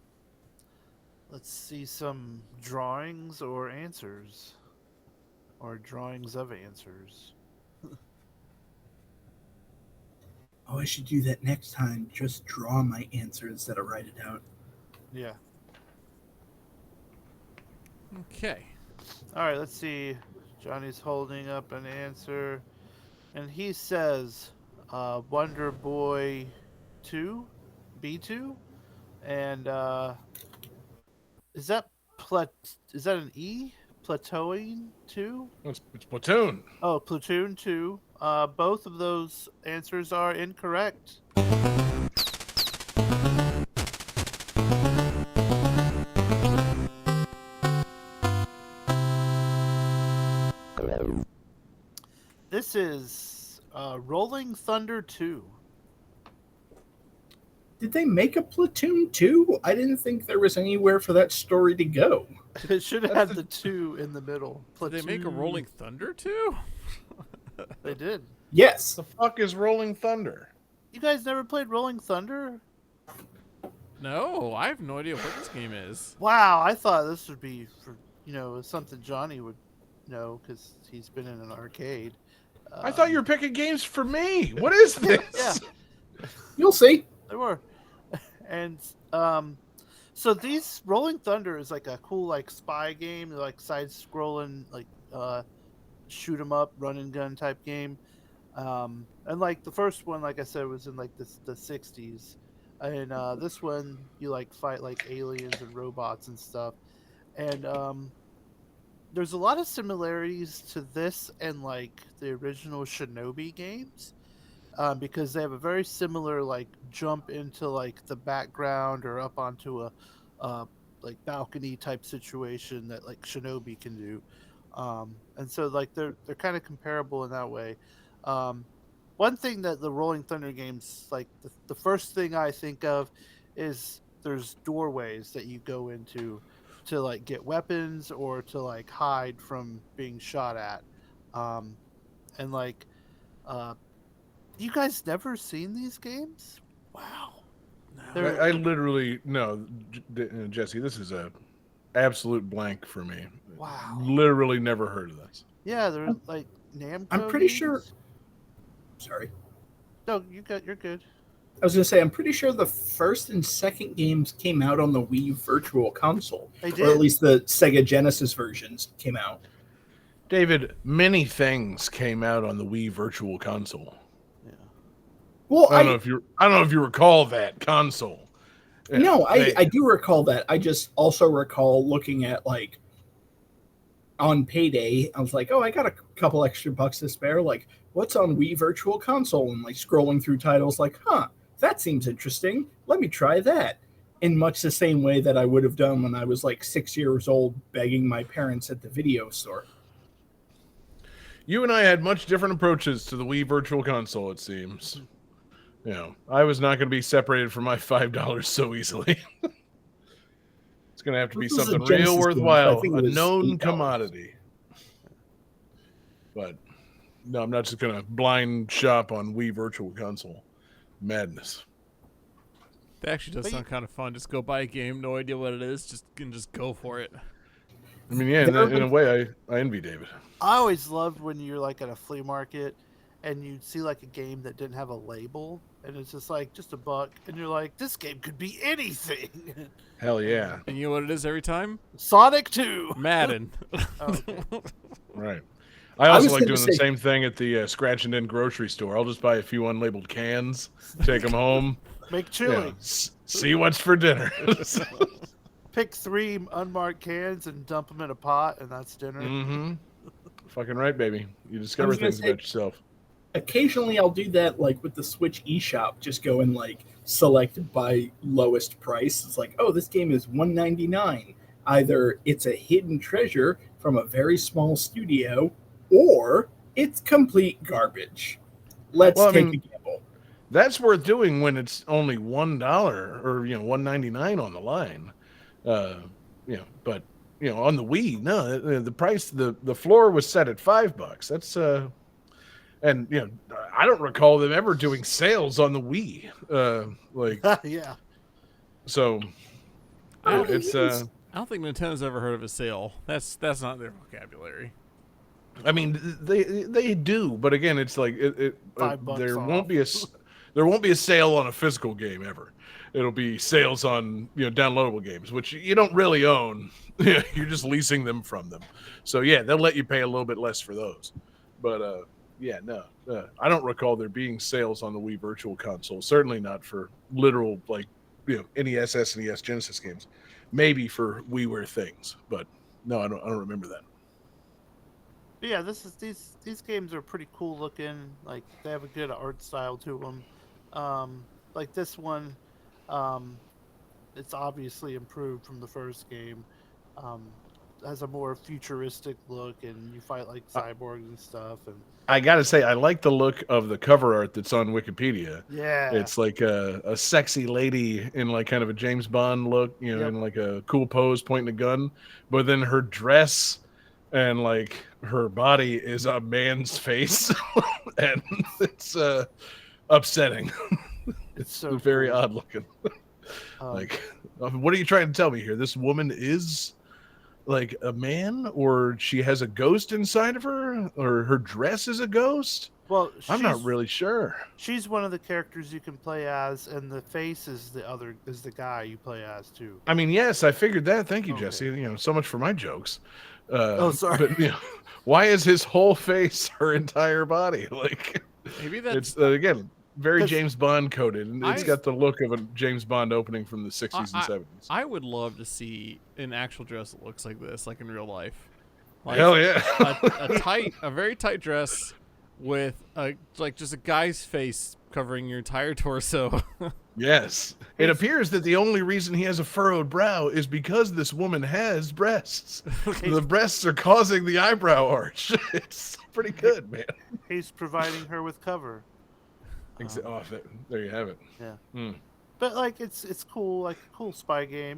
Let's see some drawings or answers. Or drawings of answers. Oh, I should do that next time. Just draw my answer instead of write it out. Yeah. Okay. All right, let's see. Johnny's holding up an answer. And he says Wonder Boy 2? B2? And is that an E? Platoon 2? It's Platoon. Oh, Platoon 2. Both of those answers are incorrect. This is Rolling Thunder 2. Did they make a Platoon 2? I didn't think there was anywhere for that story to go. It should have had the 2 in the middle. Did they make a Rolling Thunder too? They did. Yes. The fuck is Rolling Thunder? You guys never played Rolling Thunder? No, I have no idea what this game is. Wow, I thought this would be for something Johnny would know because he's been in an arcade. I thought you were picking games for me. What is this? Yeah, You'll see. they were. And so these Rolling Thunder is like a cool like spy game, like side scrolling, like shoot 'em up, run and gun type game. And like the first one, like I said, was in like the 60s. And this one you like fight like aliens and robots and stuff. And there's a lot of similarities to this and like the original Shinobi games. Because they have a very similar like jump into like the background or up onto a like balcony type situation that like Shinobi can do, and so like they're kind of comparable in that way. One thing that the Rolling Thunder games like the first thing I think of is there's doorways that you go into to like get weapons or to like hide from being shot at, and like. You guys never seen these games? Wow. No. I literally no, Jesse. This is a absolute blank for me. Wow. Literally never heard of this. Yeah, they're like Namco. I'm pretty games. sure. Sorry. No, you're good. I was going to say, I'm pretty sure the first and second games came out on the Wii Virtual Console. They Or at did. least the Sega Genesis versions came out. David, many things came out on the Wii Virtual Console. Yeah. Well, I don't know if you recall that console. Yeah, No, I do recall that. I just also recall looking at like on payday, I was like, oh, I got a couple extra bucks to spare. Like, what's on Wii Virtual Console? And like scrolling through titles, like, that seems interesting. Let me try that. In much the same way that I would have done when I was like 6 years old, begging my parents at the video store. You and I had much different approaches to the Wii Virtual Console, it seems. You know, I was not going to be separated from my $5 so easily. It's going to have to be This was a something Genesis real game, worthwhile, I think a it was known $8. commodity. But no, I'm not just going to blind shop on Wii Virtual Console. Madness. That actually does But sound kind of fun. Just go buy a game, no idea what it is, just go for it. I mean, yeah, in a way, I envy David. I always loved when you're like at a flea market and you'd see like a game that didn't have a label and it's just like just $1 and you're like, this game could be anything. Hell yeah. And you know what it is every time? Sonic 2. Madden. Okay. Right. I also was like gonna doing the say- same thing at the scratch and in grocery store. I'll just buy a few unlabeled cans, take them home, Make you chili. know, see what's for dinner. Pick 3 unmarked cans and dump them in a pot and that's dinner. Mm-hmm. Fucking right, baby. You discover was gonna things say- about yourself. Occasionally I'll do that like with the Switch eShop, just go and like select by lowest price. It's like, oh, this game is $1.99. Either it's a hidden treasure from a very small studio or it's complete garbage. Let's Well, I take mean, a gamble. That's worth doing when it's only $1 or $1.99 on the line. But on the Wii, no, the price, the floor was set at $5. That's and I don't recall them ever doing sales on the Wii. Yeah. So I don't, it's I don't think Nintendo's ever heard of a sale. That's not their vocabulary. I mean, they do, but again, it's like $5 there off. won't be a sale on a physical game ever. It'll be sales on downloadable games, which you don't really own. You're just leasing them from them. So yeah, they'll let you pay a little bit less for those. But no, I don't recall there being sales on the Wii Virtual Console. Certainly not for literal NES, SNES, Genesis games. Maybe for WiiWare things, but no, I don't remember that. But yeah, these games are pretty cool looking. Like they have a good art style to them. Like this one, it's obviously improved from the first game. Has a more futuristic look, and you fight like cyborgs and stuff. And I gotta say, I like the look of the cover art that's on Wikipedia. yeah, It's like a sexy lady in like kind of a James Bond look, in like a cool pose, pointing a gun. But then her dress and like her body is a man's face, and it's upsetting. It's so very cool. odd looking. Like, what are you trying to tell me here? This woman is like a man, or she has a ghost inside of her, or her dress is a ghost? Well, I'm not really sure. She's one of the characters you can play as, and the face is the guy you play as too. I mean, yes, I figured that. Thank you, Okay. Jesse. So much for my jokes. Sorry. But why is his whole face her entire body? Like, Maybe that's it's again very 'Cause James Bond coded, and it's got the look of a James Bond opening from the 60s and 70s. I would love to see an actual dress that looks like this, like in real life. Like Hell yeah! a very tight dress with just a guy's face covering your entire torso. Yes, it appears that the only reason he has a furrowed brow is because this woman has breasts. The breasts are causing the eyebrow arch. It's pretty good, man. He's providing her with cover. There you have it. Yeah. But like it's cool, like a cool spy game.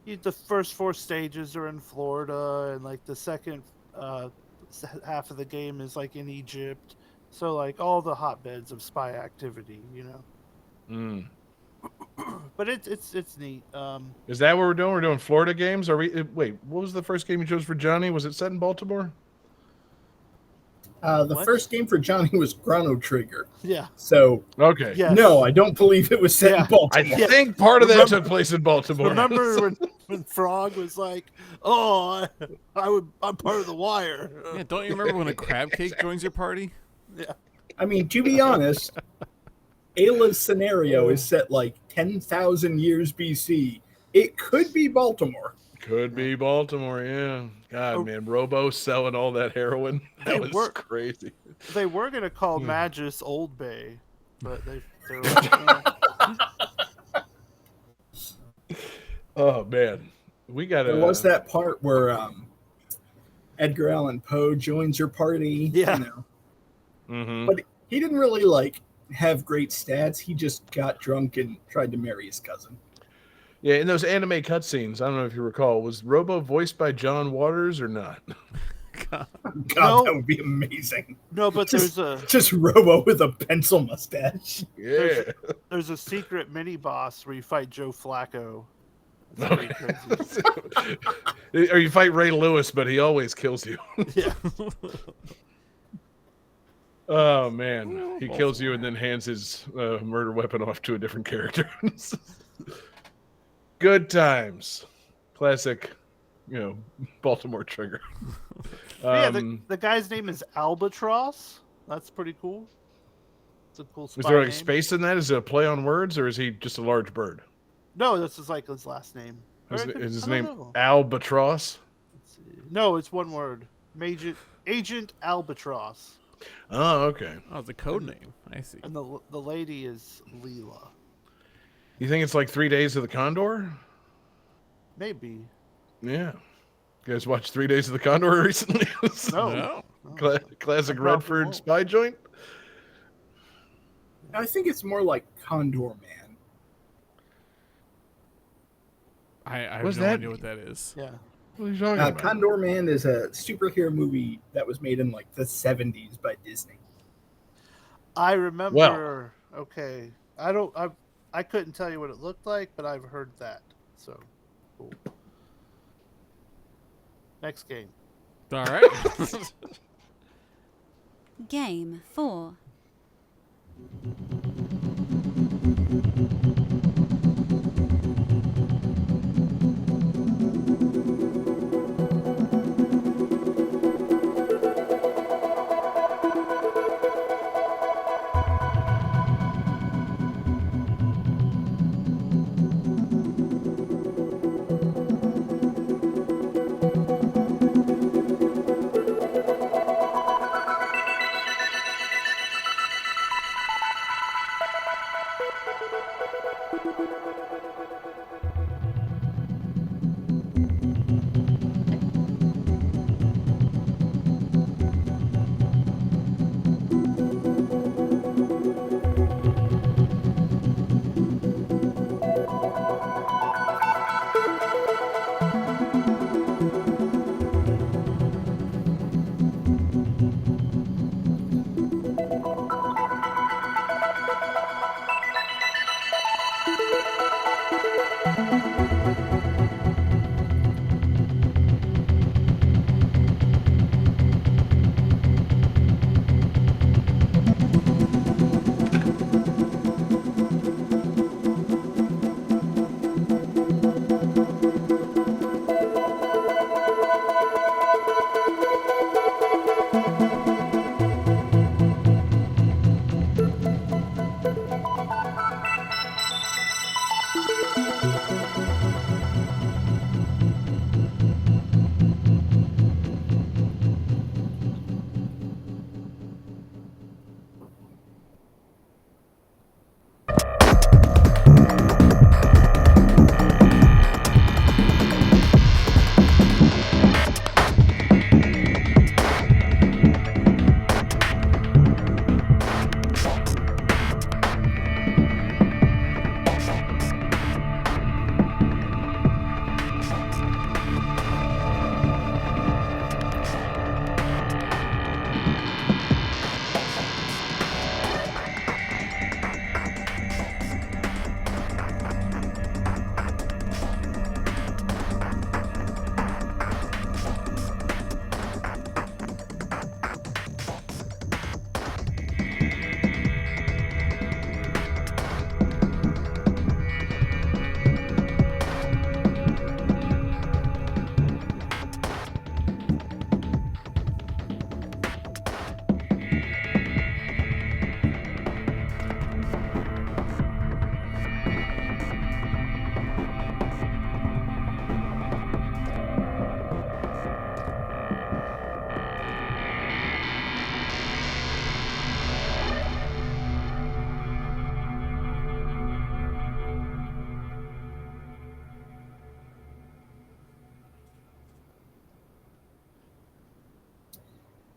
The first 4 stages are in Florida, and like the second half of the game is like in Egypt. So like all the hotbeds of spy activity. But it's neat. Is that what we're doing? We're doing Florida games? Are we? Wait, what was the first game you chose for Johnny? Was it set in Baltimore? The first game for Johnny was Chrono Trigger. Yeah. So Okay. Yes. no, I don't believe it was set in I Baltimore. think part of that took place in Baltimore. Remember when Frog was like, "Oh, I'm part of the Wire." Yeah, don't you remember when a crab cake joins your party? Yeah. I mean, to be honest, Ayla's scenario is set like 10,000 years BC. It could be Baltimore. Could be Baltimore, yeah. God, man, Robo selling all that heroin. That They was were- crazy. They were gonna call Magus Old Bay, but they're like, Oh, man. We got to... There was that part where Edgar Allan Poe joins your party. Yeah. Mhm. But he didn't really like have great stats. He just got drunk and tried to marry his cousin. Yeah, in those anime cutscenes, I don't know if you recall, was Robo voiced by John Waters or not? God, No. that would be amazing. no, but Just Robo with a pencil mustache. Yeah. there's a secret mini boss where you fight Joe Flacco. It's pretty crazy. Or you fight Ray Lewis, but he always kills you. Yeah. Oh, man. He kills you and then hands his murder weapon off to a different character. Good times. Classic, Baltimore Trigger. Yeah, the guy's name is Albatross. That's pretty cool. It's a cool spy Is there like name. space in that? Is it a play on words, or is he just a large bird? No, this is like his last name. Is Or it could- his I don't name know. Albatross? Let's see. No, it's one word. Agent Albatross. Oh, okay. Oh, it's a code name. I see. And the lady is Leela. You think it's like 3 Days of the Condor? Maybe. Yeah. You guys watched 3 Days of the Condor recently? No. Classic I probably Redford won't. spy joint? I think it's more like Condor Man. I have What's no that? idea what that is. Yeah. What are you talking about? Condor Man is a superhero movie that was made in like the 70s by Disney. I remember. Okay. I couldn't tell you what it looked like, but I've heard that. So, cool. Next game. All right. Game 4.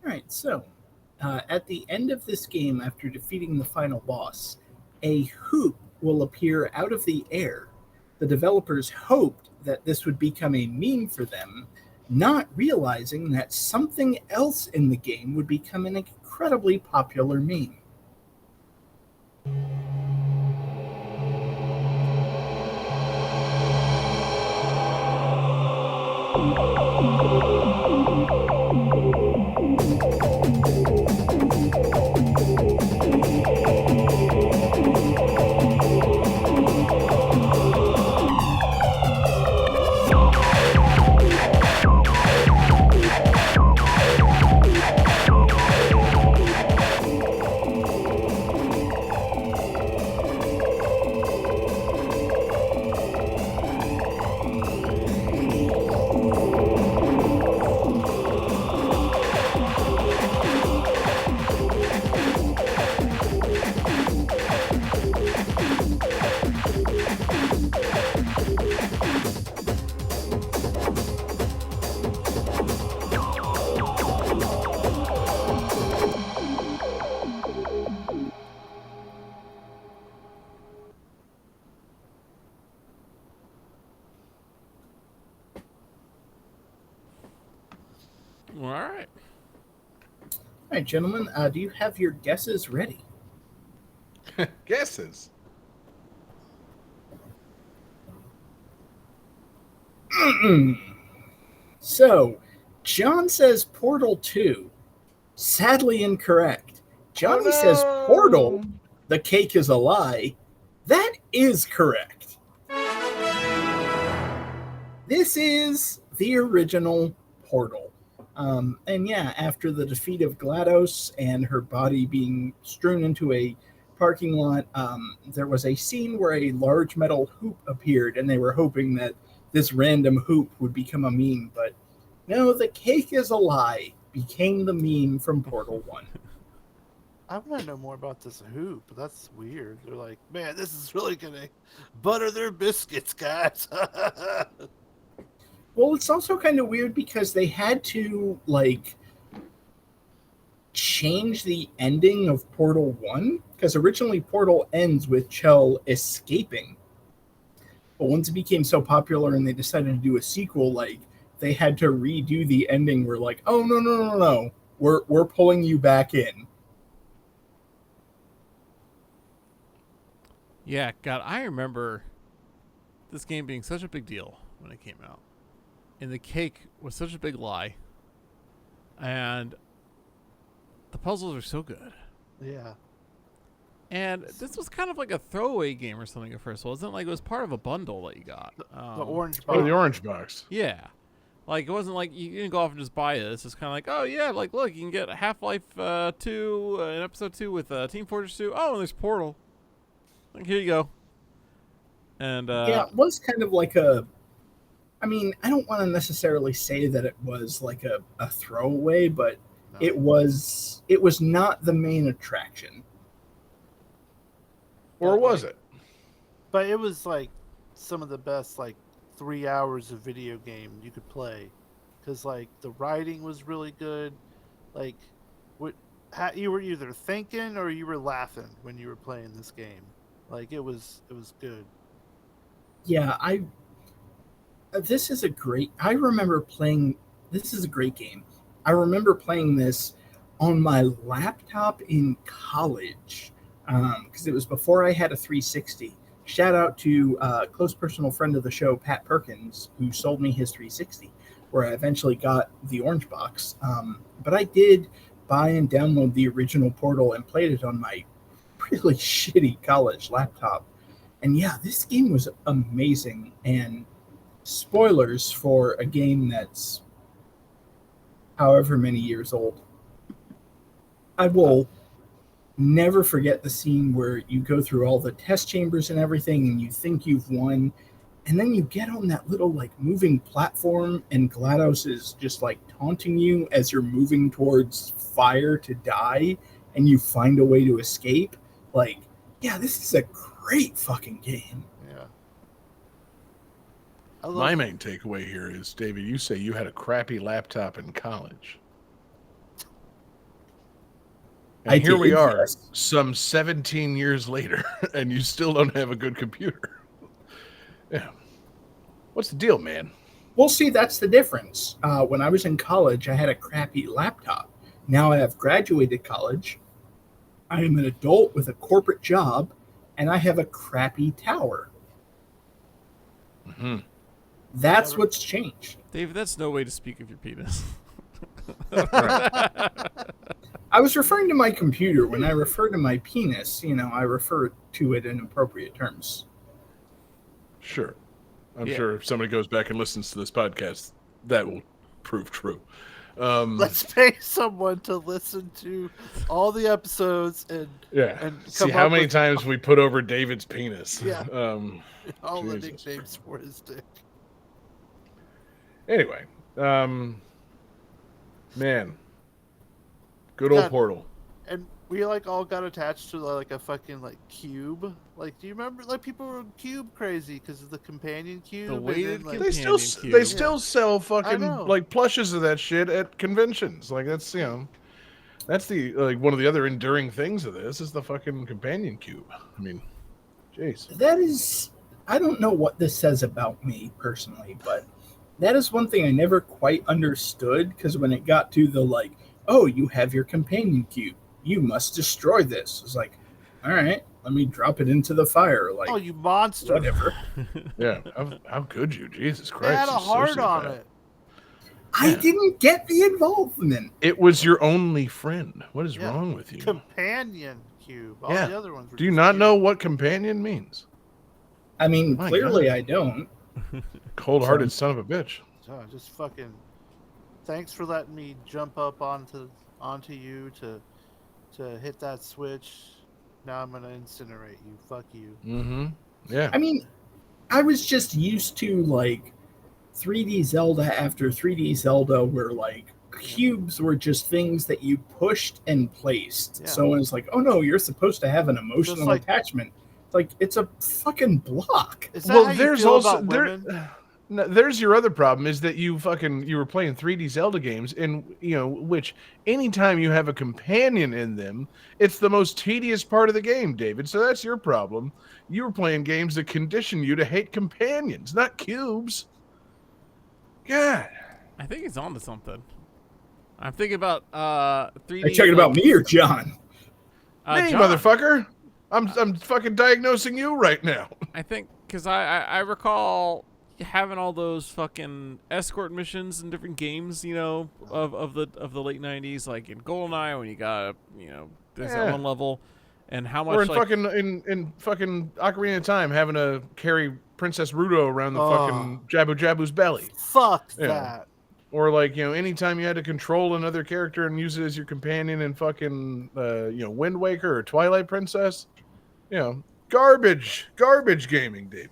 All right, so at the end of this game, after defeating the final boss, a hoop will appear out of the air. The developers hoped that this would become a meme for them, not realizing that something else in the game would become an incredibly popular meme. All right. All right, gentlemen, do you have your guesses ready? Guesses. So, John says Portal 2. Sadly incorrect. Johnny says Portal, the cake is a lie. That is correct. This is the original Portal. And yeah, after the defeat of GLaDOS and her body being strewn into a parking lot, there was a scene where a large metal hoop appeared, and they were hoping that this random hoop would become a meme, but no, the cake is a lie became the meme from Portal 1. I want to know more about this hoop. That's weird. They're like, man, this is really going to butter their biscuits, guys. Well, it's also kind of weird because they had to, like, change the ending of Portal 1, because originally Portal ends with Chell escaping. But once it became so popular and they decided to do a sequel, like, they had to redo the ending. We're like, oh, no. We're pulling you back in. Yeah, God, I remember this game being such a big deal when it came out. And the cake was such a big lie. And the puzzles are so good. Yeah. And this was kind of like a throwaway game or something at first. Wasn't it? Like it was part of a bundle that you got. The orange Oh, box. the orange box. Yeah. Like it wasn't like you didn't go off and just buy this. It's kind of like, oh yeah, like look, you can get Half-Life 2 in episode 2 with Team Fortress 2. Oh, and there's Portal. Like here you go. And yeah, it was kind of like a. I mean, I don't want to necessarily say that it was like a throwaway, but No. it was not the main attraction. Or was it? But it was like some of the best, like 3 hours of video game you could play, because like the writing was really good. Like, you were either thinking or you were laughing when you were playing this game. Like it was good. Yeah, this is a great. I remember playing. This is a great game. I remember playing this on my laptop in college because it was before I had a 360. Shout out to a close personal friend of the show, Pat Perkins, who sold me his 360, where I eventually got the orange box. But I did buy and download the original Portal and played it on my really shitty college laptop. And yeah, this game was amazing. And spoilers for a game that's however many years old. I will never forget the scene where you go through all the test chambers and everything and you think you've won, and then you get on that little like moving platform and GLaDOS is just like taunting you as you're moving towards fire to die, and you find a way to escape. Like, yeah, this is a great fucking game. Yeah. My main takeaway here is, David, you say you had a crappy laptop in college. And here we are, yes. some 17 years later, and you still don't have a good computer. Yeah. What's the deal, man? Well, see, that's the difference. When I was in college, I had a crappy laptop. Now I have graduated college. I am an adult with a corporate job, and I have a crappy tower. Mm-hmm. That's what's changed. David, that's no way to speak of your penis. I was referring to my computer. When I refer to my penis, I refer to it in appropriate terms. Sure. I'm Yeah. sure if somebody goes back and listens to this podcast, that will prove true. Let's pay someone to listen to all the episodes and See come how up many with times we put over David's penis. Yeah. all the Jesus. nicknames for his dick. Anyway, man, good old God. Portal. And we like all got attached to like a fucking like cube. Like, do you remember like people were cube crazy because of the companion cube? The and weighted then, like, They still Companion they cube. still sell fucking know. like plushes of that shit at conventions. Like that's that's the like one of the other enduring things of this is the fucking companion cube. I mean, jeez. That is, I don't know what this says about me personally, but that is one thing I never quite understood, because when it got to the like, oh, you have your companion cube, you must destroy this. It's like, All right, let me drop it into the fire. Like, Oh, you monster! whatever. Yeah. How could you? Jesus They Christ. had a you heart on sociopath. it. I didn't get the involvement. It was your only friend. What is Yeah. wrong with you? Companion cube. All Yeah. the other ones were Do you just not cute. know what companion means? I mean, My clearly God. I don't. Cold-hearted son of a bitch. Oh, just fucking. Thanks for letting me jump up onto you to hit that switch. Now I'm gonna incinerate you. Fuck you. Mm-hmm. Yeah. I mean, I was just used to like 3D Zelda after 3D Zelda, where like cubes were just things that you pushed and placed. Yeah. So it's like, oh no, you're supposed to have an emotional like- attachment. Like, it's a fucking block. Is that Well, how you there's feel also about there. women? No, there's your other problem is that you were playing 3D Zelda games, and which anytime you have a companion in them, it's the most tedious part of the game, David. So that's your problem. You were playing games that condition you to hate companions, not cubes. God. I think he's onto something. I'm thinking about 3D. Are you talking about me or John? Hey, John. motherfucker. I'm fucking diagnosing you right now. I think because I recall having all those fucking escort missions in different games, of the late '90s, like in GoldenEye when you got there's that one level, and how much Or in like, fucking in fucking Ocarina of Time having to carry Princess Ruto around the fucking Jabu Jabu's belly. Fuck Yeah. that. Or like, anytime you had to control another character and use it as your companion in fucking Wind Waker or Twilight Princess. Garbage gaming, David.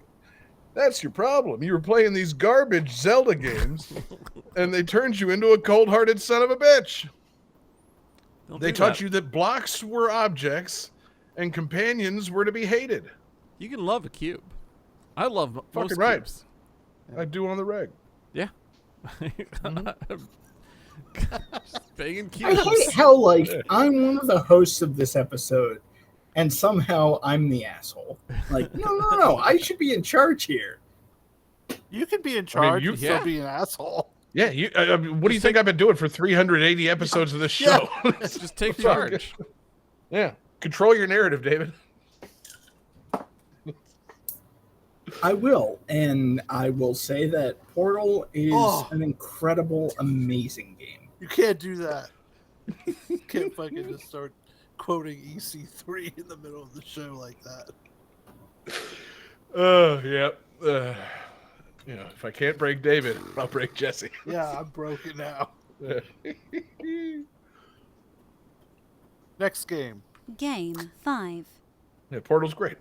That's your problem. You were playing these garbage Zelda games and they turned you into a cold-hearted son of a bitch. They taught you that blocks were objects and companions were to be hated. you can love a cube. I love most Fucking right. cubes. I do on the reg. Yeah. Banging I cubes. hate how like I'm one of the hosts of this episode, and somehow I'm the asshole. Like, no, I should be in charge here. You can be in charge and yeah. still be an asshole. Yeah, what do you think I've been doing for 380 episodes of this show? Just take charge. Yeah. Control your narrative, David. I will, and I will say that Portal is an incredible, amazing game. You can't do that. You can't fucking just start quoting EC3 in the middle of the show like that. Yeah. If I can't break David, I'll break Jesse. Yeah, I'm broken now. Next game. Game 5. Yeah, Portal's great.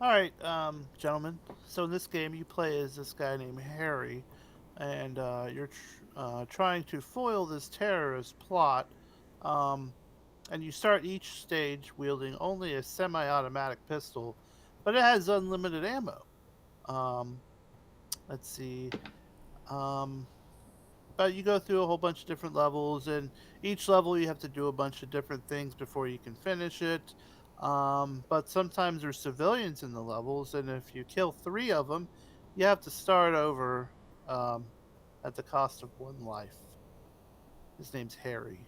All right, gentlemen. So in this game, you play as this guy named Harry, and you're trying to foil this terrorist plot. Um, and you start each stage wielding only a semi-automatic pistol, but it has unlimited ammo. Um, let's see. Um, but you go through a whole bunch of different levels, and each level you have to do a bunch of different things before you can finish it. But sometimes there's civilians in the levels, and if you kill 3 of them, you have to start over um, at the cost of 1 life. His name's Harry.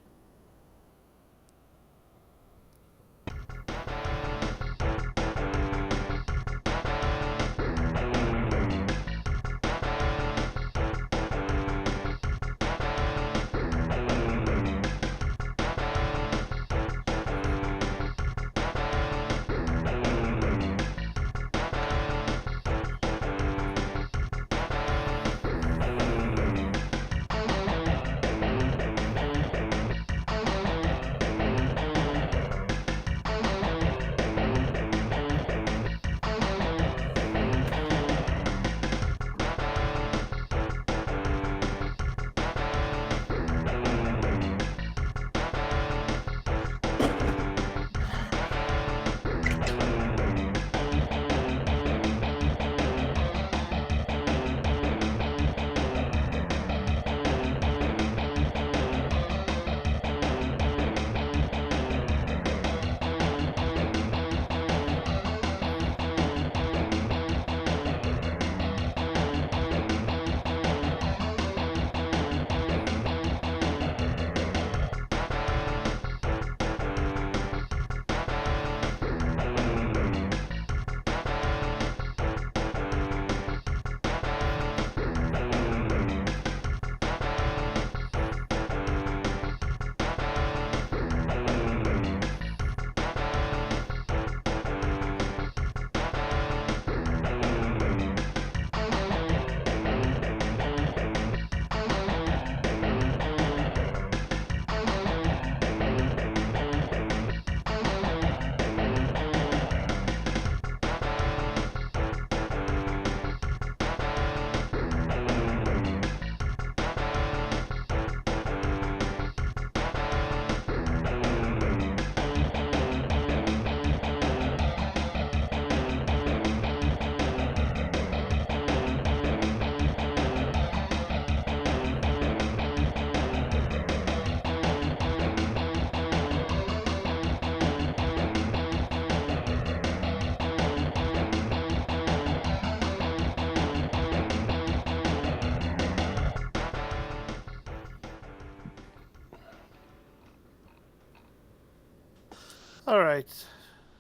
All right,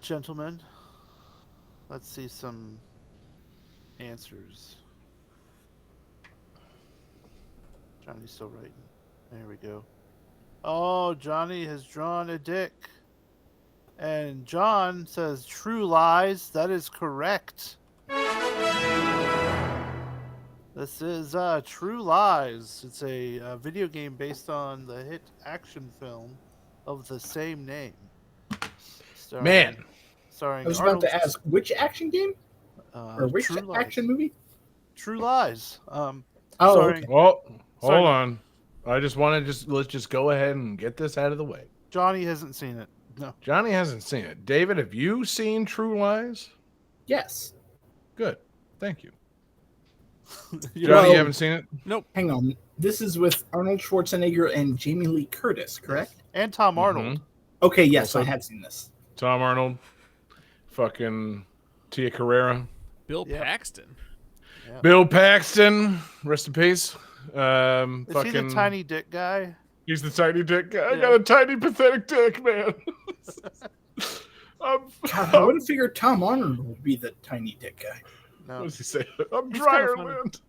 gentlemen. Let's see some answers. Johnny's still writing. There we go. Oh, Johnny has drawn a dick. And John says True Lies. That is correct. This is True Lies. It's a video game based on the hit action film of the same name. Man. Starring I was Arnold, about to ask, which action game? Or which True Lies. action movie? True Lies. Oh, starring, okay. Well, Sorry. hold on. I just want to let's just go ahead and get this out of the way. Johnny hasn't seen it. No. Johnny hasn't seen it. David, have you seen True Lies? Yes. Good. Thank you. You Johnny, know- you haven't seen it? Nope. Hang on. This is with Arnold Schwarzenegger and Jamie Lee Curtis, correct? And Tom Arnold. Okay, yes, Also- I have seen this. Tom Arnold, fucking Tia Carrera, Bill Yep. Paxton. Bill Paxton, rest in peace. Is he the tiny dick guy? He's the tiny dick guy. I Yeah. got a tiny pathetic dick, man. God, I would have figured Tom Arnold would be the tiny dick guy. No. What does he say? I'm He's kinda funny. Dryerland.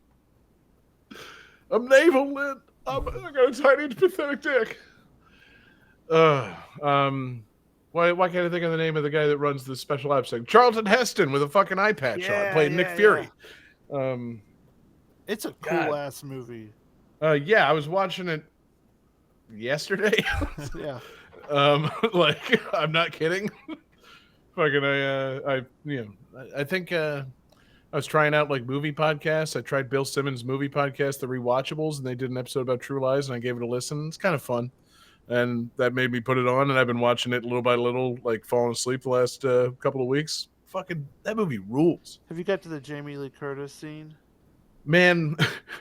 I'm Naval Lint. I got a tiny pathetic dick. Why can't I think of the name of the guy that runs the special ops thing? Charlton Heston with a fucking eye patch on, playing Nick Fury. It's a God. cool ass movie. Yeah, I was watching it yesterday. Yeah. Like, I'm not kidding. Fucking, I think I was trying out like movie podcasts. I tried Bill Simmons' movie podcast, The Rewatchables, and they did an episode about True Lies, and I gave it a listen. It's kind of fun, and that made me put it on, and I've been watching it little by little, like falling asleep the last couple of weeks. Fucking, that movie rules. Have you got to the Jamie Lee Curtis scene? Man,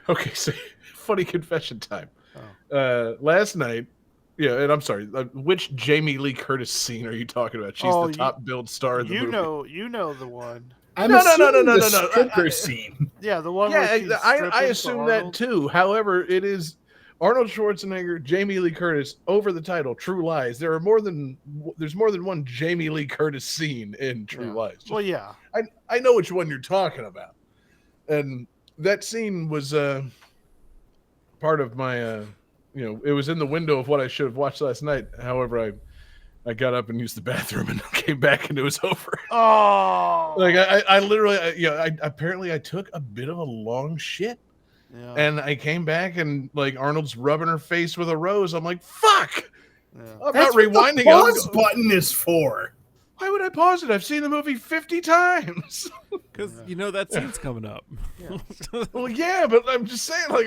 okay, so funny confession time. Oh. Last night, yeah, and I'm sorry, which Jamie Lee Curtis scene are you talking about? She's the top billed star of the movie. You know the one. No. Stripper scene. Yeah, the one. Yeah, where she's I stripping assume for that Arnold. too. However, it is Arnold Schwarzenegger, Jamie Lee Curtis over the title True Lies. There's more than one Jamie Lee Curtis scene in True Lies. Well, yeah. I know which one you're talking about, and that scene was part of my it was in the window of what I should have watched last night. However, I got up and used the bathroom and came back and it was over. Oh, Like I literally, apparently I took a bit of a long shit, yeah. and I came back and like Arnold's rubbing her face with a rose. I'm like, fuck! Yeah. I'm That's not what rewinding the it. pause button is for. Why would I pause it? I've seen the movie 50 times. Because you know that scene's coming up. Well, yeah, but I'm just saying, like,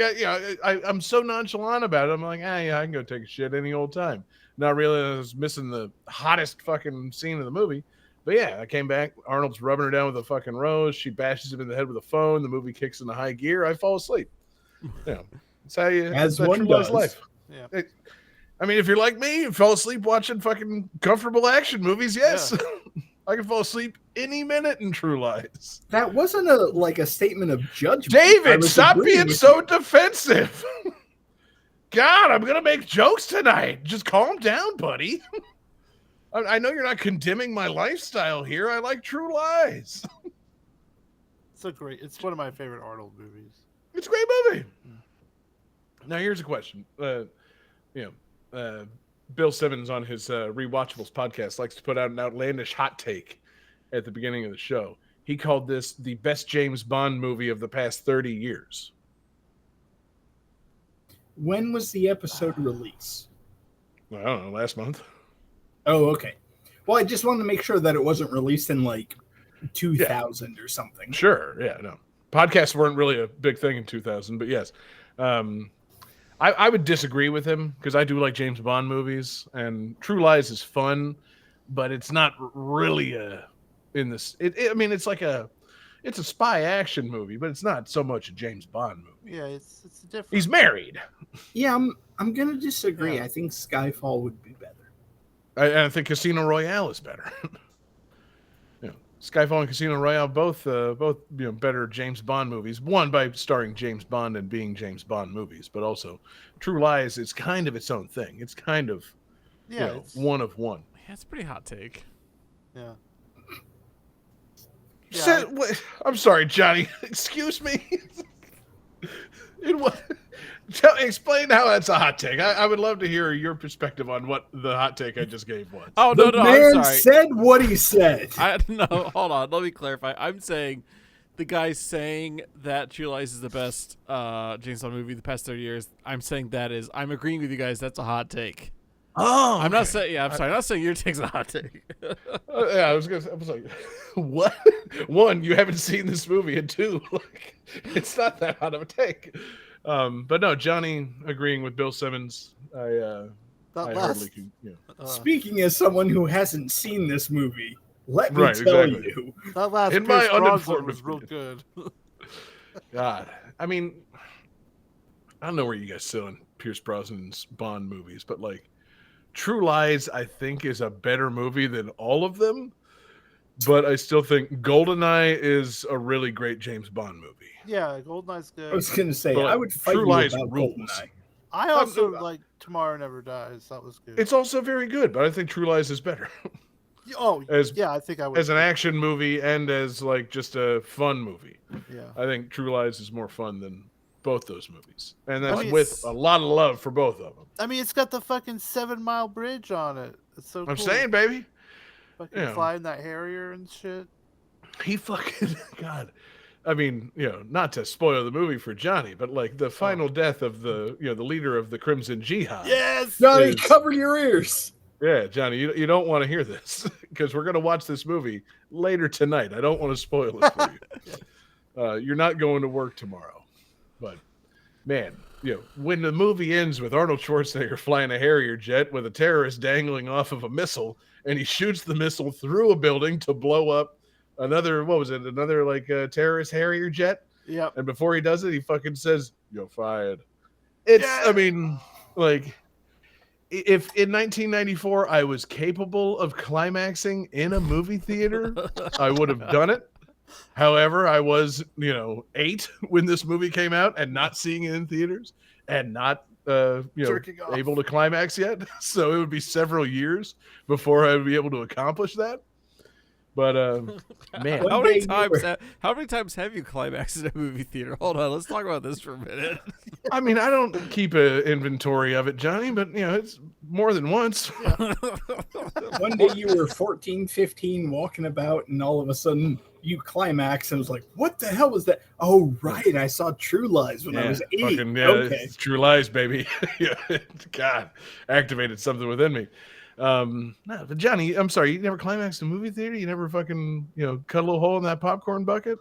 I'm so nonchalant about it. I'm like, yeah, I can go take a shit any old time. Not really, I was missing the hottest fucking scene of the movie. But yeah, I came back. Arnold's rubbing her down with a fucking rose. She bashes him in the head with a phone. The movie kicks into high gear. I fall asleep. Yeah, that's how you. As that's one True Lies does. life. Yeah. I mean, if you're like me, you fall asleep watching fucking comfortable action movies. Yes, I can fall asleep any minute in True Lies. That wasn't a statement of judgment. I David, was stop agreeing being with so you. defensive. God, I'm gonna make jokes tonight. Just calm down, buddy. I know you're not condemning my lifestyle here. I like True Lies. It's one of my favorite Arnold movies. It's a great movie. Now here's a question. Bill Simmons on his Rewatchables podcast likes to put out an outlandish hot take at the beginning of the show. He called this the best James Bond movie of the past 30 years. When was the episode release? Well, I don't know, last month. Oh, okay. Well, I just wanted to make sure that it wasn't released in like 2000 or something. Sure, yeah, no. Podcasts weren't really a big thing in 2000, but yes. I would disagree with him because I do like James Bond movies, and True Lies is fun, but it's not really it's a spy action movie, but it's not so much a James Bond movie. Yeah, it's different. He's married. Yeah, I'm gonna disagree. Yeah. I think Skyfall would be better. I think Casino Royale is better. Skyfall and Casino Royale both better James Bond movies. One by starring James Bond and being James Bond movies, but also True Lies is kind of its own thing. It's kind of one of one. Yeah, it's a pretty hot take. Yeah. I'm sorry, Johnny. Excuse me. Explain how that's a hot take. I would love to hear your perspective on what the hot take I just gave was. Oh, The no, man I'm sorry. said what he said. No, hold on. Let me clarify. I'm saying the guy saying that True Lies is the best James Bond movie the past 30 years. I'm saying I'm agreeing with you guys. That's a hot take. Oh, I'm not saying. Yeah, I'm sorry. I'm not saying your take's a hot take. I was like, what? One, you haven't seen this movie, and two, like, it's not that hot of a take. But no, Johnny agreeing with Bill Simmons. I hardly can. Speaking as someone who hasn't seen this movie, let me Right, tell exactly. you. That last In Pierce my Brosnan uninformed was real opinion. good. God, I mean, I don't know where you guys sit on Pierce Brosnan's Bond movies, but like, True Lies, I think, is a better movie than all of them. But I still think GoldenEye is a really great James Bond movie. Yeah, GoldenEye's good. I was going to say, But I would fight True you Lies about rules. GoldenEye. I also like Tomorrow Never Dies. That was good. It's also very good, but I think True Lies is better yeah, I think I would. as an action movie and as like just a fun movie. Yeah. I think True Lies is more fun than both those movies, and that's I mean, with a lot of love for both of them. I mean, it's got the fucking 7 Mile Bridge on it. It's so cool. I'm saying, baby, Fucking flying that Harrier and shit. he fucking God. I mean, not to spoil the movie for Johnny, but like the final death of the leader of the Crimson Jihad. Yes. Johnny, is- cover your ears. Yeah, Johnny, you don't want to hear this because we're going to watch this movie later tonight. I don't want to spoil it for you. You're not going to work tomorrow. But, man, when the movie ends with Arnold Schwarzenegger flying a Harrier jet with a terrorist dangling off of a missile, and he shoots the missile through a building to blow up another, terrorist Harrier jet? Yep. And before he does it, he fucking says, "You're fired." It's, I mean, like... If in 1994 I was capable of climaxing in a movie theater, I would have done it. However, I was, 8 when this movie came out and not seeing it in theaters and not, able to climax yet. So it would be several years before I would be able to accomplish that. But man, how many times have you climaxed in a movie theater? Hold on, let's talk about this for a minute. I mean, I don't keep an inventory of it, Johnny, but it's more than once. One day you were 14, 15, walking about, and all of a sudden you climax, and was like, "What the hell was that?" Oh, right, I saw True Lies when I was 8. Okay, True Lies, baby. God, activated something within me. No, but Johnny, I'm sorry, you never climaxed in a movie theater? You never fucking, cut a little hole in that popcorn bucket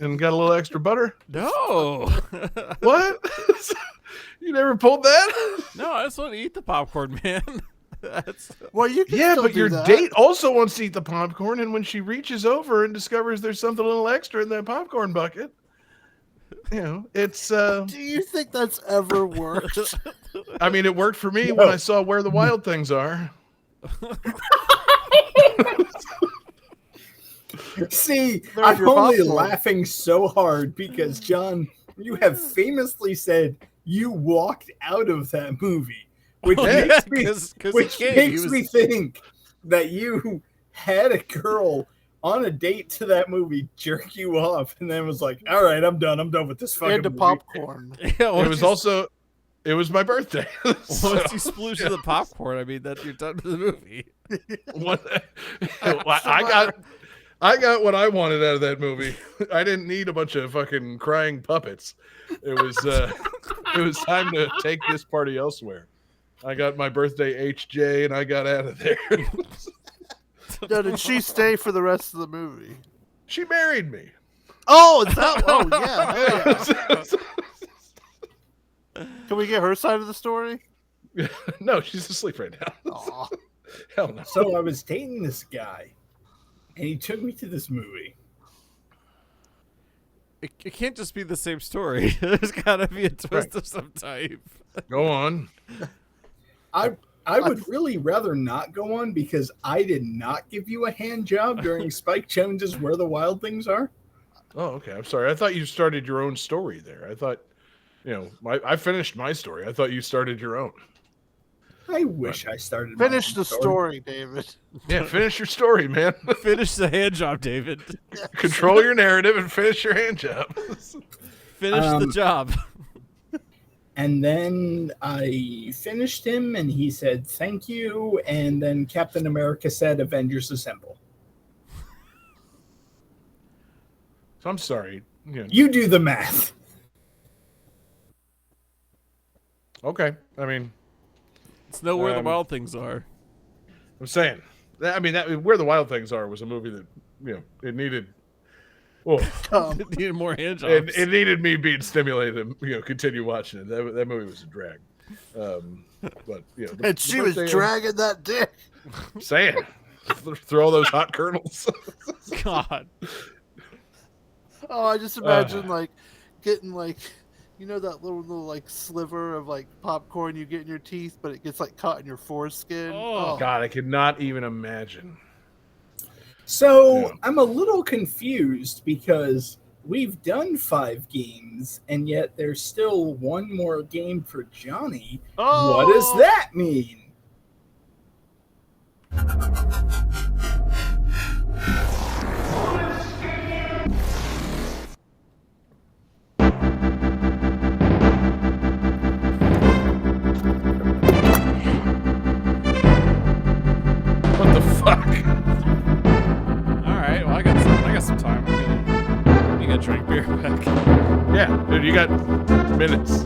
and got a little extra butter? No. What? You never pulled that? No, I just want to eat the popcorn, man. Well, you can but your that. date also wants to eat the popcorn, and when she reaches over and discovers there's something a little extra in that popcorn bucket, it's... Do you think that's ever worked? I mean, it worked for me when I saw Where the Wild Things Are. See, I'm only laughing so hard because, John, you have famously said you walked out of that movie, which makes me think that you had a girl on a date to that movie jerk you off and then was like, "All right, I'm done with this fucking movie." Popcorn. It was my birthday. Once you splooge the popcorn, I mean, that you're done with the movie. I got what I wanted out of that movie. I didn't need a bunch of fucking crying puppets. It was time to take this party elsewhere. I got my birthday HJ and I got out of there. Now, did she stay for the rest of the movie? She married me. Oh, is that? Oh, yeah. Can we get her side of the story? No, she's asleep right now. Aw. Hell no. So I was dating this guy, and he took me to this movie. It can't just be the same story. There's got to be a twist of some type. Go on. I would really rather not go on because I did not give you a hand job during Spike Jones's Where the Wild Things Are. Oh, okay. I'm sorry. I thought you started your own story there. I thought, I finished my story. I thought you started your own. I wish I started. Finish the story, David. Yeah, finish your story, man. Finish the hand job, David. Control your narrative and finish your hand job. Finish the job. And then I finished him, and he said, "Thank you." And then Captain America said, "Avengers Assemble." So I'm sorry. You do the math. Okay. I mean, It's know where the wild things are. I'm saying. I mean, Where the Wild Things Are was a movie that, it needed... Well, It needed more hand jobs. it needed me being stimulated to, continue watching it. That movie was a drag. But, And she was dragging that dick. I'm saying. Throw all those hot kernels. God. Oh, I just imagine, getting, that little sliver of, popcorn you get in your teeth, but it gets, caught in your foreskin. Oh. God, I could not even imagine. So I'm a little confused because we've done 5 games, and yet there's still one more game for Johnny. Oh. What does that mean? What the fuck? All right. Well, I got some time. You got to drink beer back. Yeah, dude, you got minutes.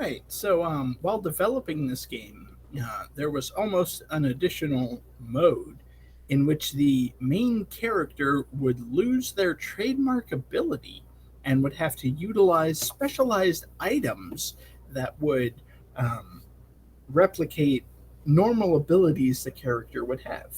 right. So, while developing this game, there was almost an additional mode in which the main character would lose their trademark ability and would have to utilize specialized items that would replicate normal abilities the character would have.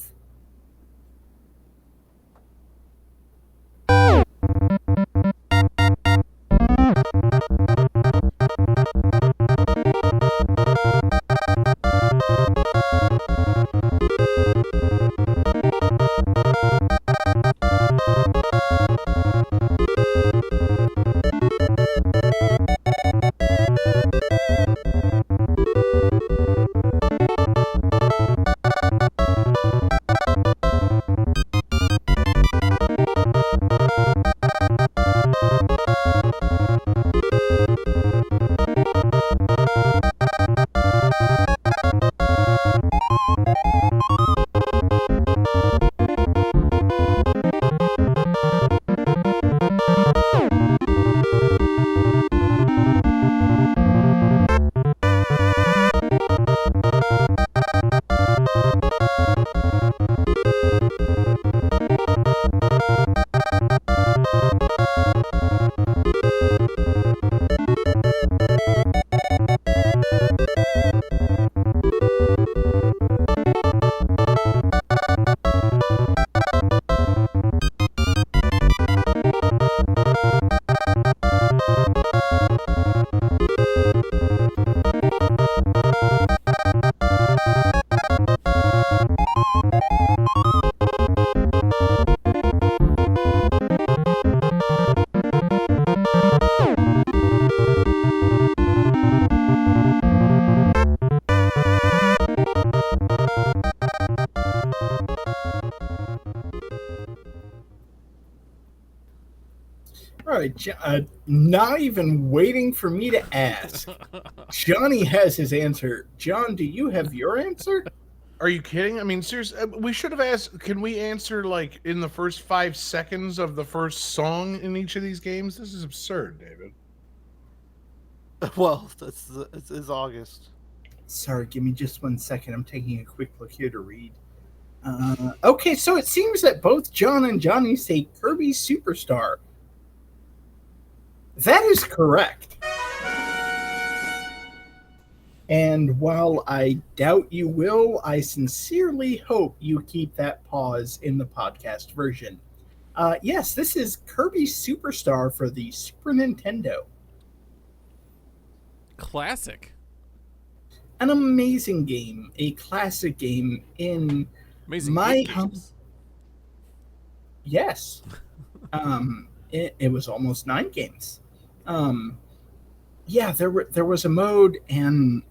All right, not even waiting for me to ask. Johnny has his answer. John, do you have your answer? Are you kidding? I mean, seriously, we should have asked, can we answer like in the first 5 seconds of the first song in each of these games? This is absurd, David. Well, it's August. Sorry, give me just 1 second. I'm taking a quick look here to read. Okay, so it seems that both John and Johnny say Kirby Superstar. That is correct. And while I doubt you will, I sincerely hope you keep that pause in the podcast version. Yes, this is Kirby Superstar for the Super Nintendo. Classic. An amazing game, a classic game in Amazing. my 8 games. Yes. It was almost 9 games. Yeah, there was a mode, and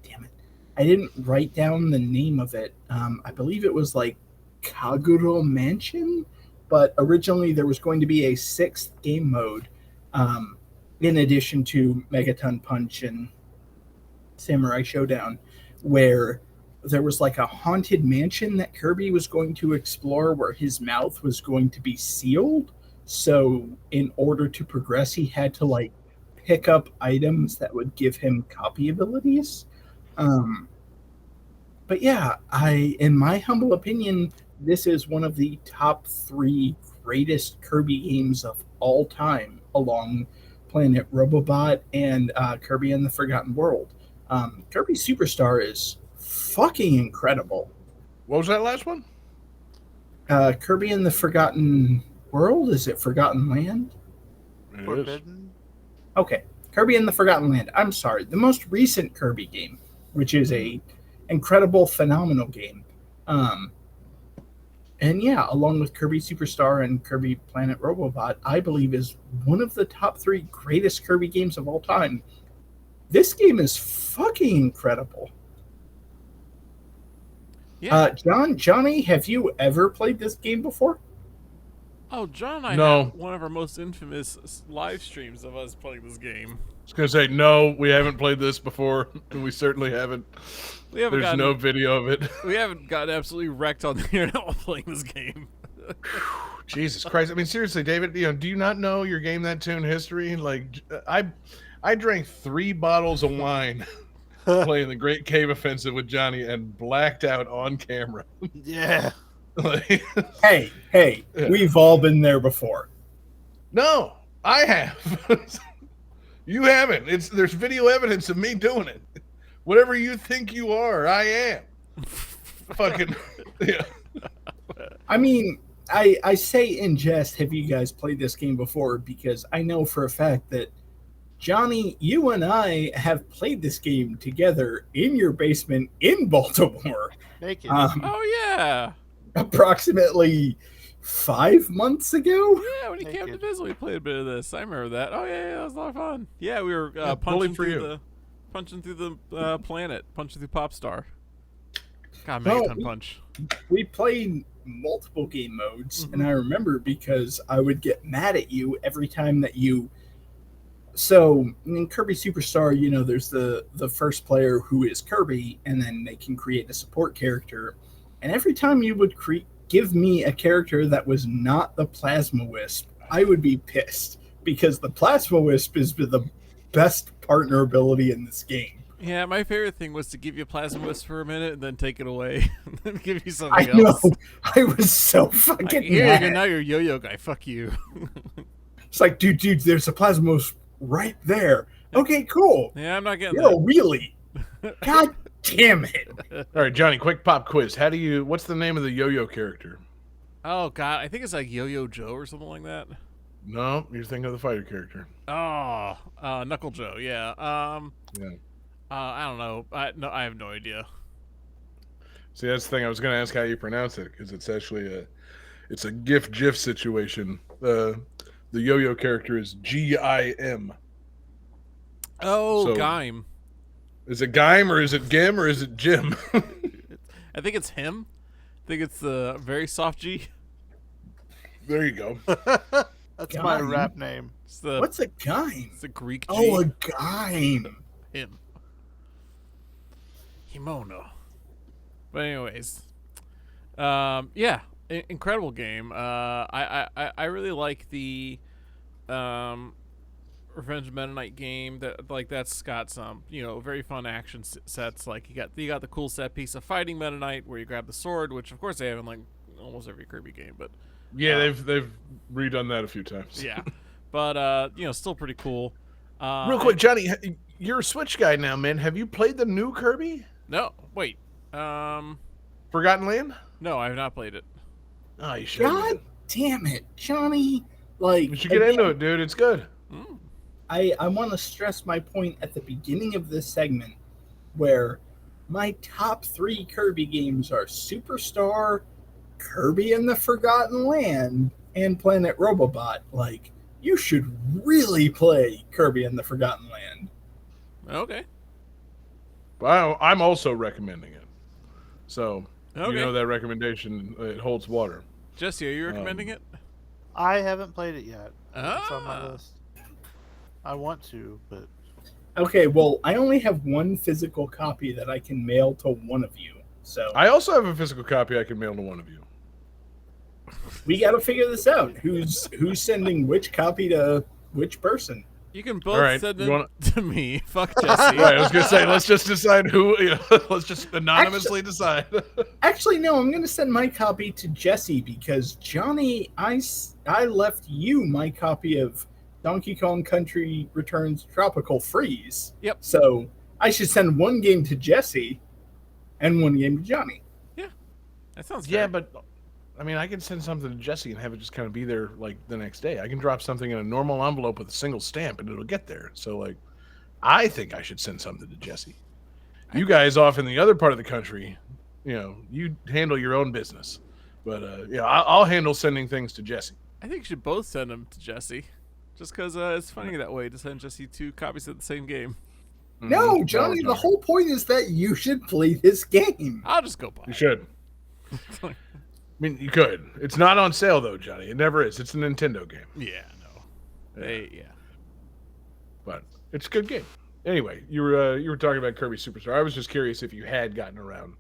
damn it, I didn't write down the name of it. I believe it was like Kaguro Mansion, but originally there was going to be a 6th game mode, in addition to Megaton Punch and Samurai Showdown, where there was like a haunted mansion that Kirby was going to explore, where his mouth was going to be sealed. So in order to progress, he had to like pick up items that would give him copy abilities. But yeah, in my humble opinion, this is one of the top 3 greatest Kirby games of all time, along Planet Robobot and Kirby and the Forgotten World. Kirby Superstar is fucking incredible. What was that last one? Kirby and the Forgotten World? Is it Forgotten Land? It is. Forbidden? Okay, Kirby and the Forgotten Land. I'm sorry, the most recent Kirby game, which is a incredible, phenomenal game. And yeah, along with Kirby Superstar and Kirby Planet Robobot, I believe is one of the top 3 greatest Kirby games of all time. This game is fucking incredible. Yeah. Johnny, have you ever played this game before? Oh, John and I No. had one of our most infamous live streams of us playing this game. I was going to say, no, we haven't played this before. And we certainly haven't. There's no video of it. We haven't gotten absolutely wrecked on the internet while playing this game. Jesus Christ. I mean, seriously, David, do you not know your Game That Tune history? Like, I drank 3 bottles of wine playing the Great Cave Offensive with Johnny and blacked out on camera. Yeah. Like, Hey, Yeah. we've all been there before. no, I have. You haven't. There's video evidence of me doing it. Whatever you think you are, I am. Fucking yeah. I mean, I say in jest, have you guys played this game before? Because I know for a fact that Johnny, you and I have played this game together in your basement in Baltimore. Naked. Oh yeah. Approximately 5 months ago. Yeah, when he came to Naked. visit, we played a bit of this. I remember that. Oh yeah, that was a lot of fun. Yeah, we were bully punching for through you. the planet, punching through Popstar. God, No, Megaton Punch. We played multiple game modes, and I remember because I would get mad at you every time that you. So in Kirby Superstar, you know, there's the first player who is Kirby, and then they can create a support character. And every time you would give me a character that was not the Plasma Wisp, I would be pissed because the Plasma Wisp is the best partner ability in this game. Yeah, my favorite thing was to give you Plasma Wisp for a minute and then take it away and then give you I something know. else. I was so fucking Like, here you mad. go, now you're Yo-Yo guy. Fuck you. It's like, dude, there's a Plasma Wisp right there. Okay, cool. Yeah, I'm not getting You're a that. wheelie. God damn it. All right, Johnny, quick pop quiz. What's the name of the yo-yo character? Oh god, I think it's like Yo-Yo Joe or something like that. No, you're thinking of the fighter character. Oh, Knuckle Joe. Yeah. Yeah. I don't know. I have no idea. See, that's the thing. I was going to ask how you pronounce it because it's actually it's a GIF situation. The yo-yo character is G-I-M. Oh, So- Gaim. Is it Gaim or is it Gim or is it Jim? I think it's him. I think it's the very soft G. There you go. That's my Gaim. rap name. It's the What's a guy? it's the Greek G. Oh, a guy. Him. Himono. But anyways, yeah, incredible game. I really like the Revenge of Meta Knight game. That's got some very fun action sets. Like you got the cool set piece of fighting Meta Knight where you grab the sword, which of course they have in like almost every Kirby game. But Yeah, they've redone that a few times. yeah, but still pretty cool. Real quick, Johnny, you're a Switch guy now, man. Have you played the new Kirby? No, wait. Forgotten Land? No, I have not played it. Oh, you should. God damn it, Johnny. Like, You should get into it, dude. It's good. Mm. I want to stress my point at the beginning of this segment where my top 3 Kirby games are Superstar, Kirby and the Forgotten Land, and Planet Robobot. Like, you should really play Kirby and the Forgotten Land. Okay. Well, I'm also recommending it. So, Okay. you know that recommendation, it holds water. Jesse, are you recommending it? I haven't played it yet. It's on my Ah. list. I want to, but Okay, well, I only have one physical copy that I can mail to one of you. So I also have a physical copy I can mail to one of you. we got to figure this out. Who's sending which copy to which person? You can both All right, send you them wanna- to me. Fuck Jesse. Right, I was going to say, let's just decide who, let's just anonymously decide. Actually, no, I'm going to send my copy to Jesse because Johnny, I left you my copy of Donkey Kong Country Returns Tropical Freeze. Yep. So I should send one game to Jesse and one game to Johnny. That sounds Yeah, fair. but I mean, I can send something to Jesse and have it just kind of be there like the next day. I can drop something in a normal envelope with a single stamp and it'll get there. So, like, I think I should send something to Jesse. You guys off in the other part of the country, you handle your own business. But yeah, I'll handle sending things to Jesse. I think you should both send them to Jesse. Just because it's funny that way to send Jesse 2 copies of the same game. No, Mhm. Johnny, the whole point is that you should play this game. I'll just go buy You it. should. I mean, you could. It's not on sale though, Johnny. It never is. It's a Nintendo game. Yeah, no. Yeah. But it's a good game. Anyway, you were talking about Kirby Superstar. I was just curious if you had gotten around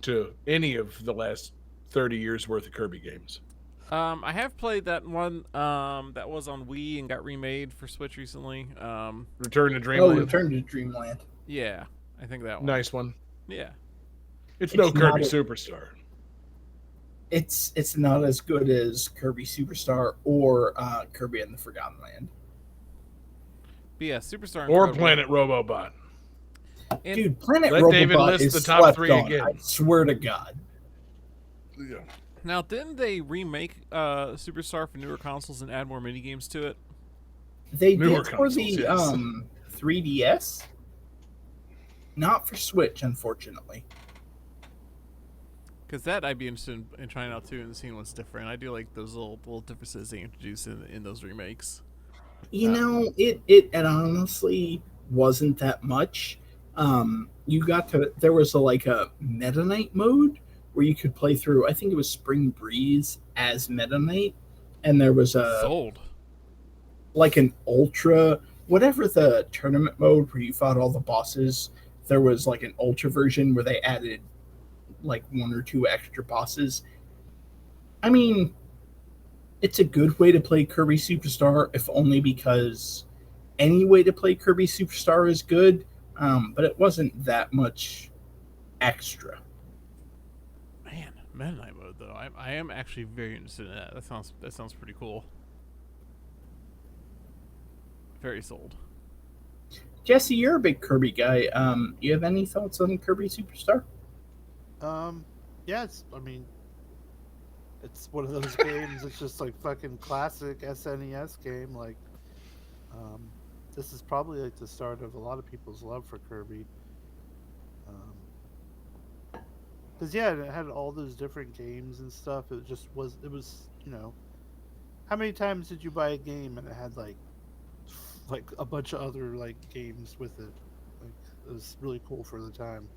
to any of the last 30 years worth of Kirby games. I have played that one that was on Wii and got remade for Switch recently. Return to Oh, Dreamland. Return to Dreamland. Yeah, I think that one. Nice one. Yeah. It's It's no Kirby not a- Superstar. It's not as good as Kirby Superstar or Kirby and the Forgotten Land. But yeah, Superstar Or Incredible. Planet Robobot. And Dude, Planet Let David Robobot list is the top slept 3 on. again. I swear to God. Yeah. now, didn't they remake Superstar for newer consoles and add more mini games to it? They Newer did for consoles, the yes. 3DS. Not for Switch, unfortunately. Because that I'd be interested in trying out too and seeing what's different. I do like those little differences they introduce in those remakes. You know, it honestly wasn't that much. You got to there was like a Meta Knight mode where you could play through. I think it was Spring Breeze as Meta Knight, and there was a Sold. like an ultra whatever the tournament mode where you fought all the bosses. There was like an ultra version where they added like 1 or 2 extra bosses. I mean, it's a good way to play Kirby Superstar, if only because any way to play Kirby Superstar is good, but it wasn't that much extra. Man, Meta Knight mode though. I am actually very interested in that. That sounds pretty cool. Very sold. Jesse, you're a big Kirby guy. You have any thoughts on Kirby Superstar? Yeah, I mean, it's one of those games. It's just like fucking classic SNES game. Like, this is probably like the start of a lot of people's love for Kirby. Because yeah, it had all those different games and stuff. It was how many times did you buy a game and it had like a bunch of other like games with it? Like, it was really cool for the time.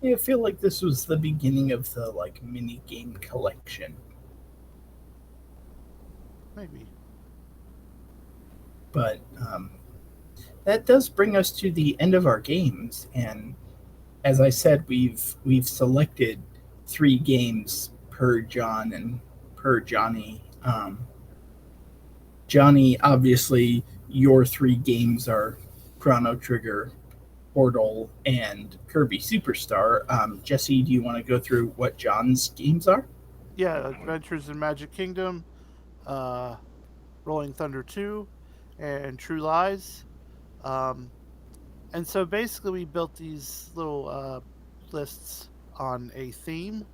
Yeah, I feel like this was the beginning of the like mini game collection. Maybe. But that does bring us to the end of our games, and as I said, we've selected 3 games per John and per Johnny. Johnny, obviously, your 3 games are Chrono Trigger, Portal, and Kirby Superstar. Jesse, do you want to go through what John's games are? Yeah, Adventures in Magic Kingdom, Rolling Thunder 2, and True Lies. And so basically we built these little lists on a theme.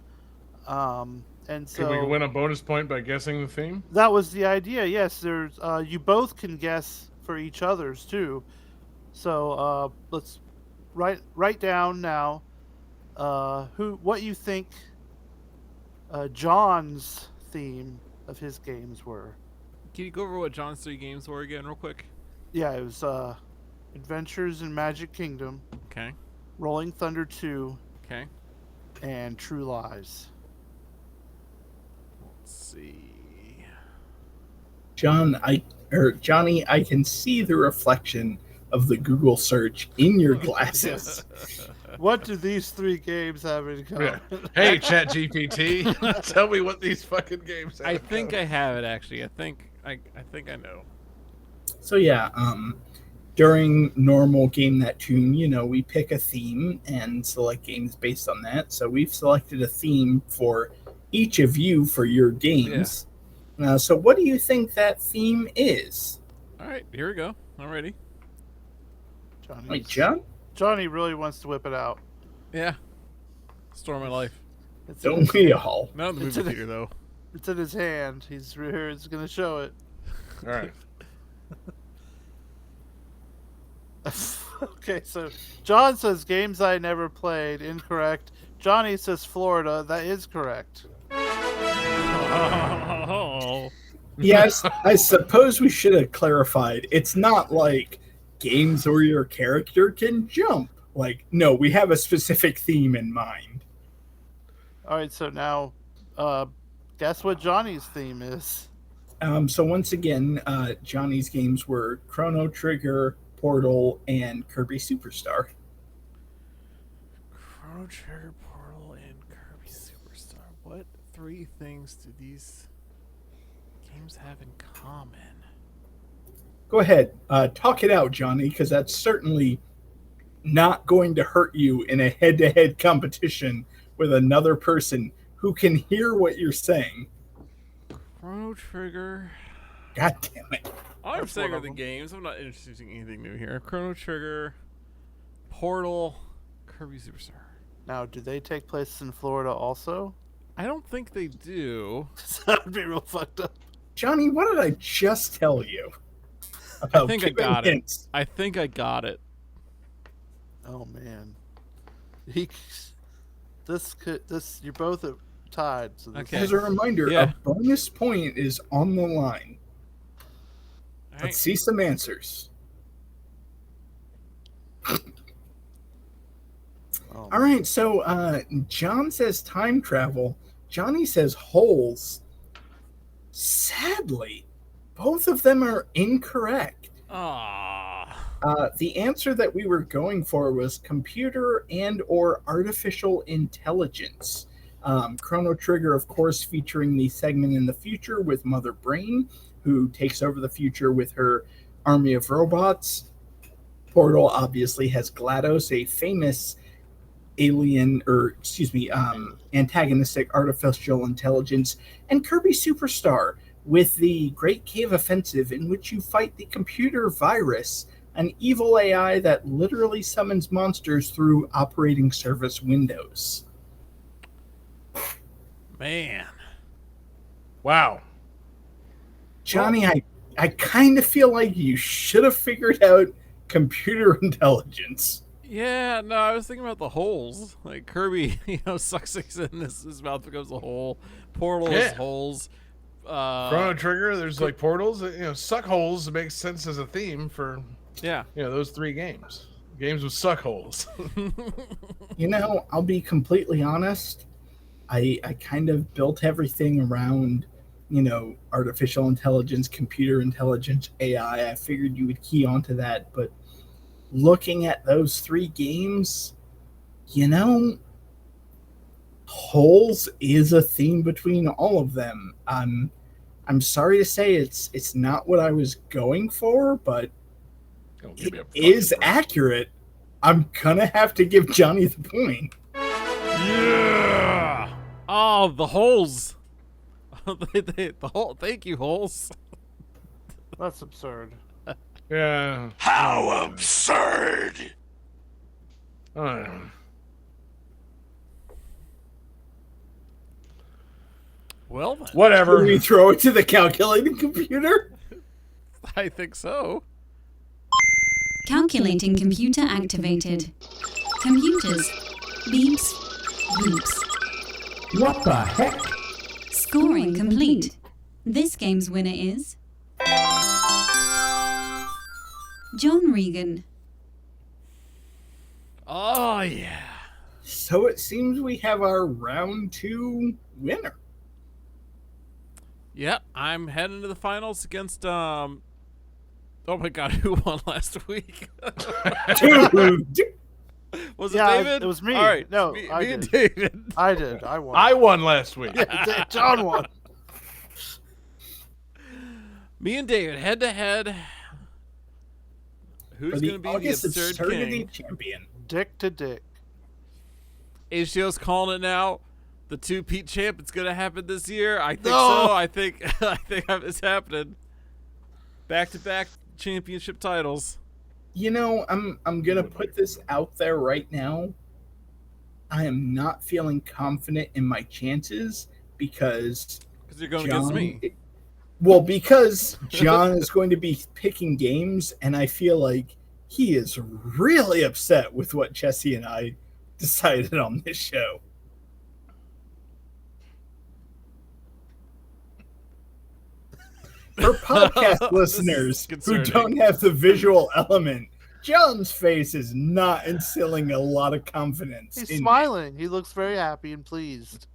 And so Can we win a bonus point by guessing the theme? that was the idea. Yes, there's you both can guess for each other's too. So let's write down now what you think John's theme of his games were. Can you go over what John's 3 games were again, real quick? Yeah, it was Adventures in Magic Kingdom, Okay. Rolling Thunder 2, Okay. and True Lies. Let's see. Johnny, I can see the reflection of the Google search in your glasses. What do these 3 games have in common? Yeah. Hey, ChatGPT, tell me what these fucking games have. I think I have it actually. I think I know. So yeah, during normal Game That Tune, we pick a theme and select games based on that. So we've selected a theme for each of you for your games. So what do you think that theme is? All right, here we go. I'm ready. Wait, John? Johnny really wants to whip it out. Yeah. Story of my life. It's Don't we all? Not in the It's movie in- theater though. It's in his hand. He's going to show it. All right. Okay, so John says games I never played. Incorrect. Johnny says Florida. That is correct. Oh. Yes, I suppose we should have clarified. It's not like games where your character can jump. Like, no, we have a specific theme in mind. All right, so now guess what Johnny's theme is. So once again, Johnny's games were Chrono Trigger, Portal, and Kirby Superstar. Chrono Trigger, Portal, and Kirby Superstar. What 3 things do these games have in common? Go ahead. Talk it out, Johnny, because that's certainly not going to hurt you in a head-to-head competition with another person who can hear what you're saying. Chrono Trigger. God damn it. I'm That's saying one are of the them. games. I'm not introducing anything new here. Chrono Trigger, Portal, Kirby Superstar. Now, do they take place in Florida also? I don't think they do. That would be real fucked up. Johnny, what did I just tell you? I About think I giving got hints? it. I think I got it. Oh man, you're both tied. So this Okay. As a reminder, Yeah. a bonus point is on the line. All Let's right. see some answers. Oh, All right, so John says time travel. Johnny says holes. Sadly, both of them are incorrect. Ah. The answer that we were going for was computer and or artificial intelligence. Chrono Trigger, of course, featuring the segment in the future with Mother Brain, who takes over the future with her army of robots. Portal obviously has GLaDOS, a famous antagonistic artificial intelligence, and Kirby Superstar with the Great Cave Offensive, in which you fight the computer virus, an evil AI that literally summons monsters through operating service windows. Man. Wow. Johnny, I kind of feel like you should have figured out computer intelligence. Yeah, no, I was thinking about the holes. Like Kirby, sucks things in, his mouth becomes a hole. Portal is Yeah. holes. Chrono Trigger, there's like portals. Suck holes makes sense as a theme for Yeah. those 3 games. Games with suck holes. I'll be completely honest. I kind of built everything around, artificial intelligence, computer intelligence, AI. I figured you would key onto that, but looking at those 3 games, holes is a theme between all of them. I'm sorry to say it's not what I was going for, but Don't give it me a fucking is break. accurate. I'm gonna have to give Johnny the point. Yeah. Oh, the holes. the hole. Thank you, holes. that's absurd. Yeah. How absurd! Uh, Well, then, whatever. Can we throw it to the calculating computer? I think so. Calculating computer activated. Computers. Beeps. Boops. What the heck? Scoring complete. This game's winner is John Regan. Oh yeah. So it seems we have our round 2 winner. Yep, I'm heading to the finals against Oh my god, who won last week? Dude, Was Yeah, it David? it was me. All right, No, me I and did. David. I did. I won. I won last week. Yeah, John won. Me and David, head to head. for Who's the going to be August the absurd absurdity king? champion. Dick to dick. HDO's calling it now. The 2-peat champ. It's going to happen this year. I think No! so. I think it's happening. Back-to-back championship titles. I'm gonna put this out there right now. I am not feeling confident in my chances because Because you're going against me. Well, because John is going to be picking games, and I feel like he is really upset with what Jesse and I decided on this show. For podcast listeners who concerning. don't have the visual element, John's face is not instilling a lot of confidence. He's in- smiling. He looks very happy and pleased.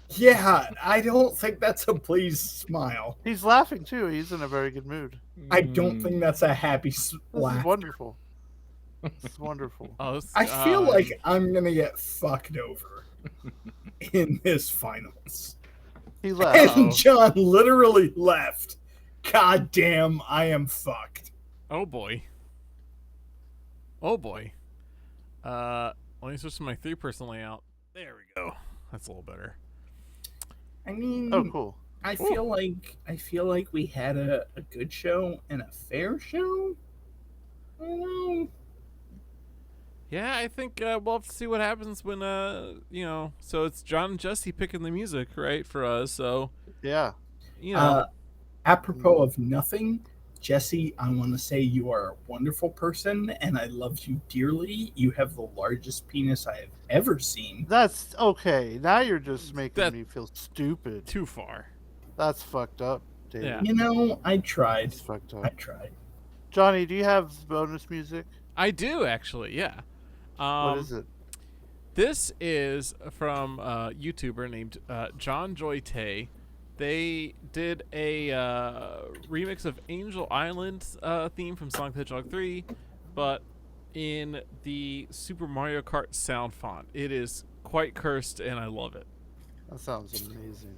Yeah, I don't think that's a pleased smile. He's laughing too. He's in a very good mood. I don't think that's a happy This laugh. is wonderful. This is wonderful. Oh, this- I feel like I'm gonna get fucked over. in this finals. He left. And John literally left. God damn, I am fucked. Oh boy. Oh boy. Let me switch to my 3-person layout. There we go. That's a little better. I mean, Oh, cool. I feel like we had a good show and a fair show. I don't know. Yeah, I think we'll have to see what happens when so it's John and Jesse picking the music, right, for us. So Yeah. Apropos of nothing, Jesse, I want to say you are a wonderful person and I love you dearly. You have the largest penis I have ever seen. That's okay. Now you're just making That- me feel stupid. too far. That's fucked up, David. Yeah. You know, I tried. That's fucked I up. tried. Johnny, do you have bonus music? I do actually, yeah. What is it? This is from a YouTuber named John Joy Tay. They did a remix of Angel Island theme from Sonic the Hedgehog 3, but in the Super Mario Kart sound font. It is quite cursed, and I love it. That sounds amazing.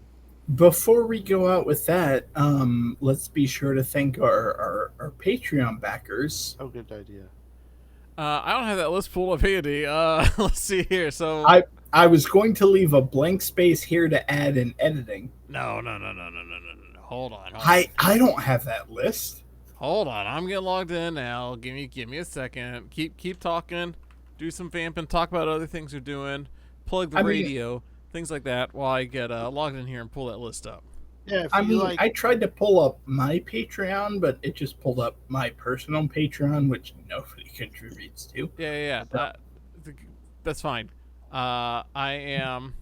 Before we go out with that, let's be sure to thank our Patreon backers. Oh, good idea. I don't have that list pulled up handy. Let's see here. So I was going to leave a blank space here to add in editing. No. Hold on. I don't have that list. Hold on. I'm getting logged in now. Give me a second. Keep talking. Do some vamping. Talk about other things you're doing. Plug the radio. Things like that. While I get logged in here and pull that list up. Yeah, I tried to pull up my Patreon, but it just pulled up my personal Patreon, which nobody contributes to. Yeah. That's fine. I am.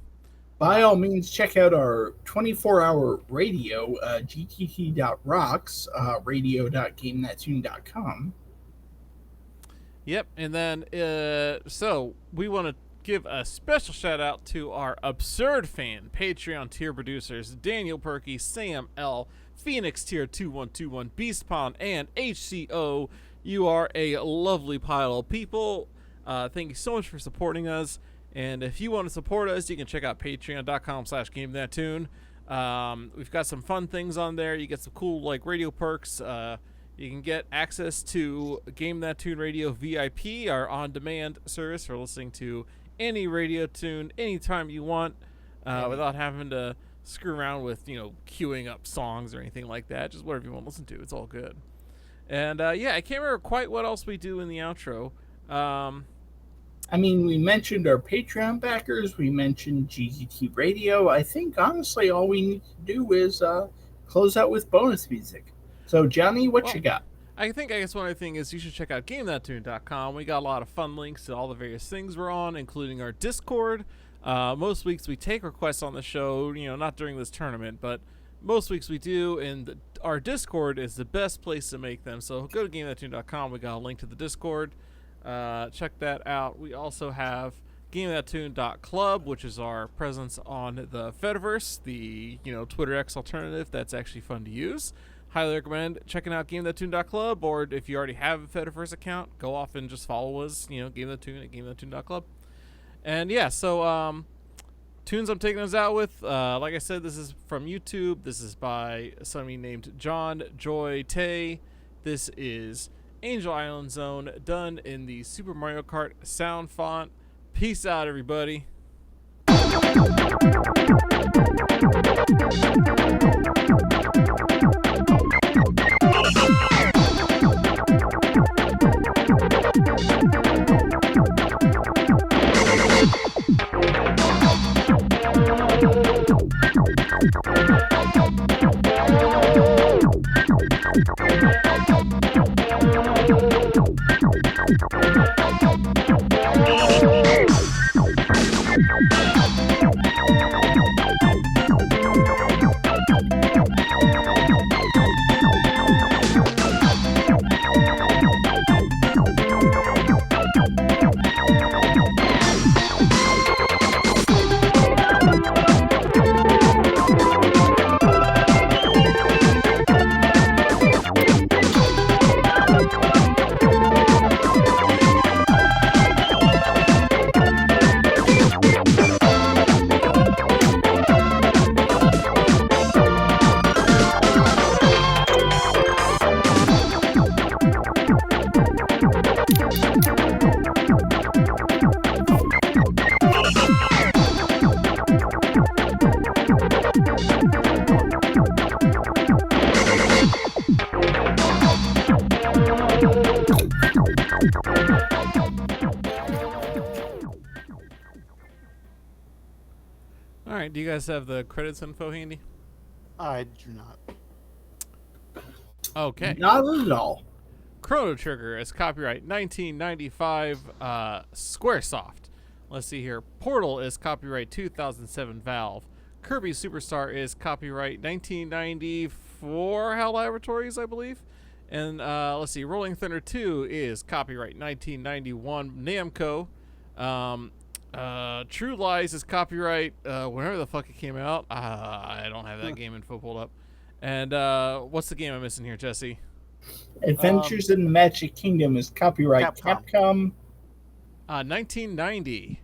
By all means, check out our 24-hour radio, gtt.rocks, radio.gamethattune.com. Yep, and then so we want to give a special shout out to our Absurd fan Patreon tier producers Daniel Perky, Sam L, Phoenix tier 2121, Beast Pond, and HCO. You are a lovely pile of people. Thank you so much for supporting us. And if you want to support us, you can check out patreon.com/GameThatTune. We've got some fun things on there. You get some cool like radio perks. You can get access to Game That Tune Radio VIP, our on-demand service for listening to any radio tune anytime you want, without having to screw around with queuing up songs or anything like that. Just whatever you want to listen to. It's all good. And I can't remember quite what else we do in the outro. We mentioned our Patreon backers. We mentioned GTT Radio. I think, honestly, all we need to do is close out with bonus music. So, Johnny, what you got? I guess one other thing is you should check out GameThatTune.com. We got a lot of fun links to all the various things we're on, including our Discord. Most weeks we take requests on the show, not during this tournament, but most weeks we do, and our Discord is the best place to make them. So go to GameThatTune.com. We got a link to the Discord. Check that out. We also have GameThatTune.club, which is our presence on the Fediverse, the Twitter X alternative. That's actually fun to use. Highly recommend checking out GameThatTune.club, or if you already have a Fediverse account, go off and just follow us, GameThatTune at GameThatTune.club. And so tunes I'm taking us out with, like I said, this is from YouTube. This is by somebody named John Joy Tay. This is Angel Island Zone, done in the Super Mario Kart sound font. Peace out, everybody. All right, do you guys have the credits info handy? I do not. Okay. Not at all. Chrono Trigger is copyright 1995 Squaresoft. Let's see here. Portal is copyright 2007 Valve. Kirby Superstar is copyright 1994 HAL Laboratories, I believe. And let's see. Rolling Thunder 2 is copyright 1991 Namco. True Lies is copyright whenever the fuck it came out. I don't have that game info pulled up. And what's the game I'm missing here, Jesse? Adventures in the Magic Kingdom is copyright Capcom. Capcom. 1990.